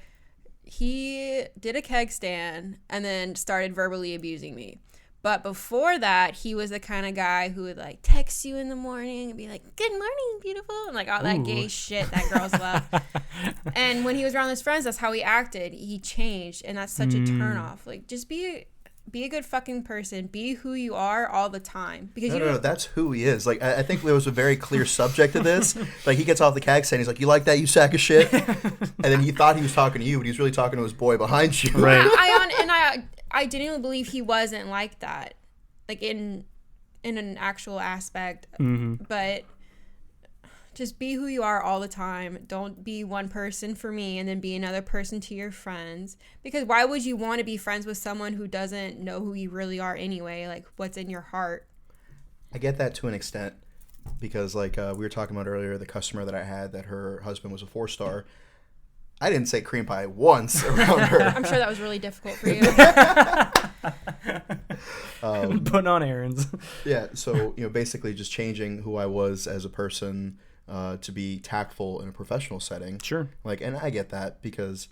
he did a keg stand and then started verbally abusing me. But before that, he was the kind of guy who would like text you in the morning and be like, "Good morning, beautiful," and like all that gay shit that girls love. And when he was around his friends, that's how he acted. He changed, and that's such a turnoff. Like, just be a good fucking person. Be who you are all the time. Because No, that's who he is. Like, I think there was a very clear subject to this. Like, he gets off the keg stand, he's like, "You like that, you sack of shit?" And then he thought he was talking to you, but he was really talking to his boy behind you. Right. I genuinely believe he wasn't like that, like in an actual aspect. But just be who you are all the time. Don't be one person for me and then be another person to your friends. Because why would you want to be friends with someone who doesn't know who you really are anyway? Like, what's in your heart? I get that to an extent, because like we were talking about earlier, the customer that I had, that her husband was a 4-star. I didn't say cream pie once around her. I'm sure that was really difficult for you. Putting on errands. Yeah, so, you know, basically just changing who I was as a person to be tactful in a professional setting. Sure. Like, and I get that, because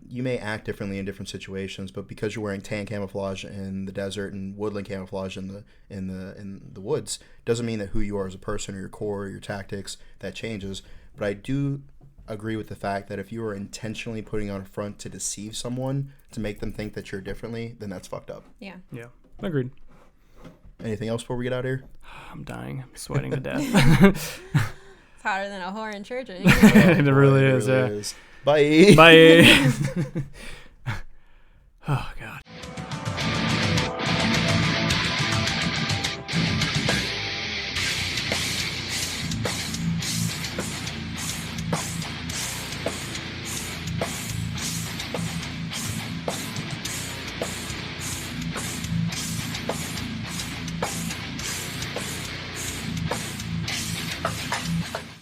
you may act differently in different situations, but because you're wearing tan camouflage in the desert and woodland camouflage in the woods, doesn't mean that who you are as a person or your core or your tactics that changes. But I do agree with the fact that if you are intentionally putting on a front to deceive someone, to make them think that you're differently, then that's fucked up. Yeah. Yeah. Agreed. Anything else before we get out of here? I'm dying. I'm sweating to death. It's hotter than a whore in church. It really is. Bye. Bye. Oh,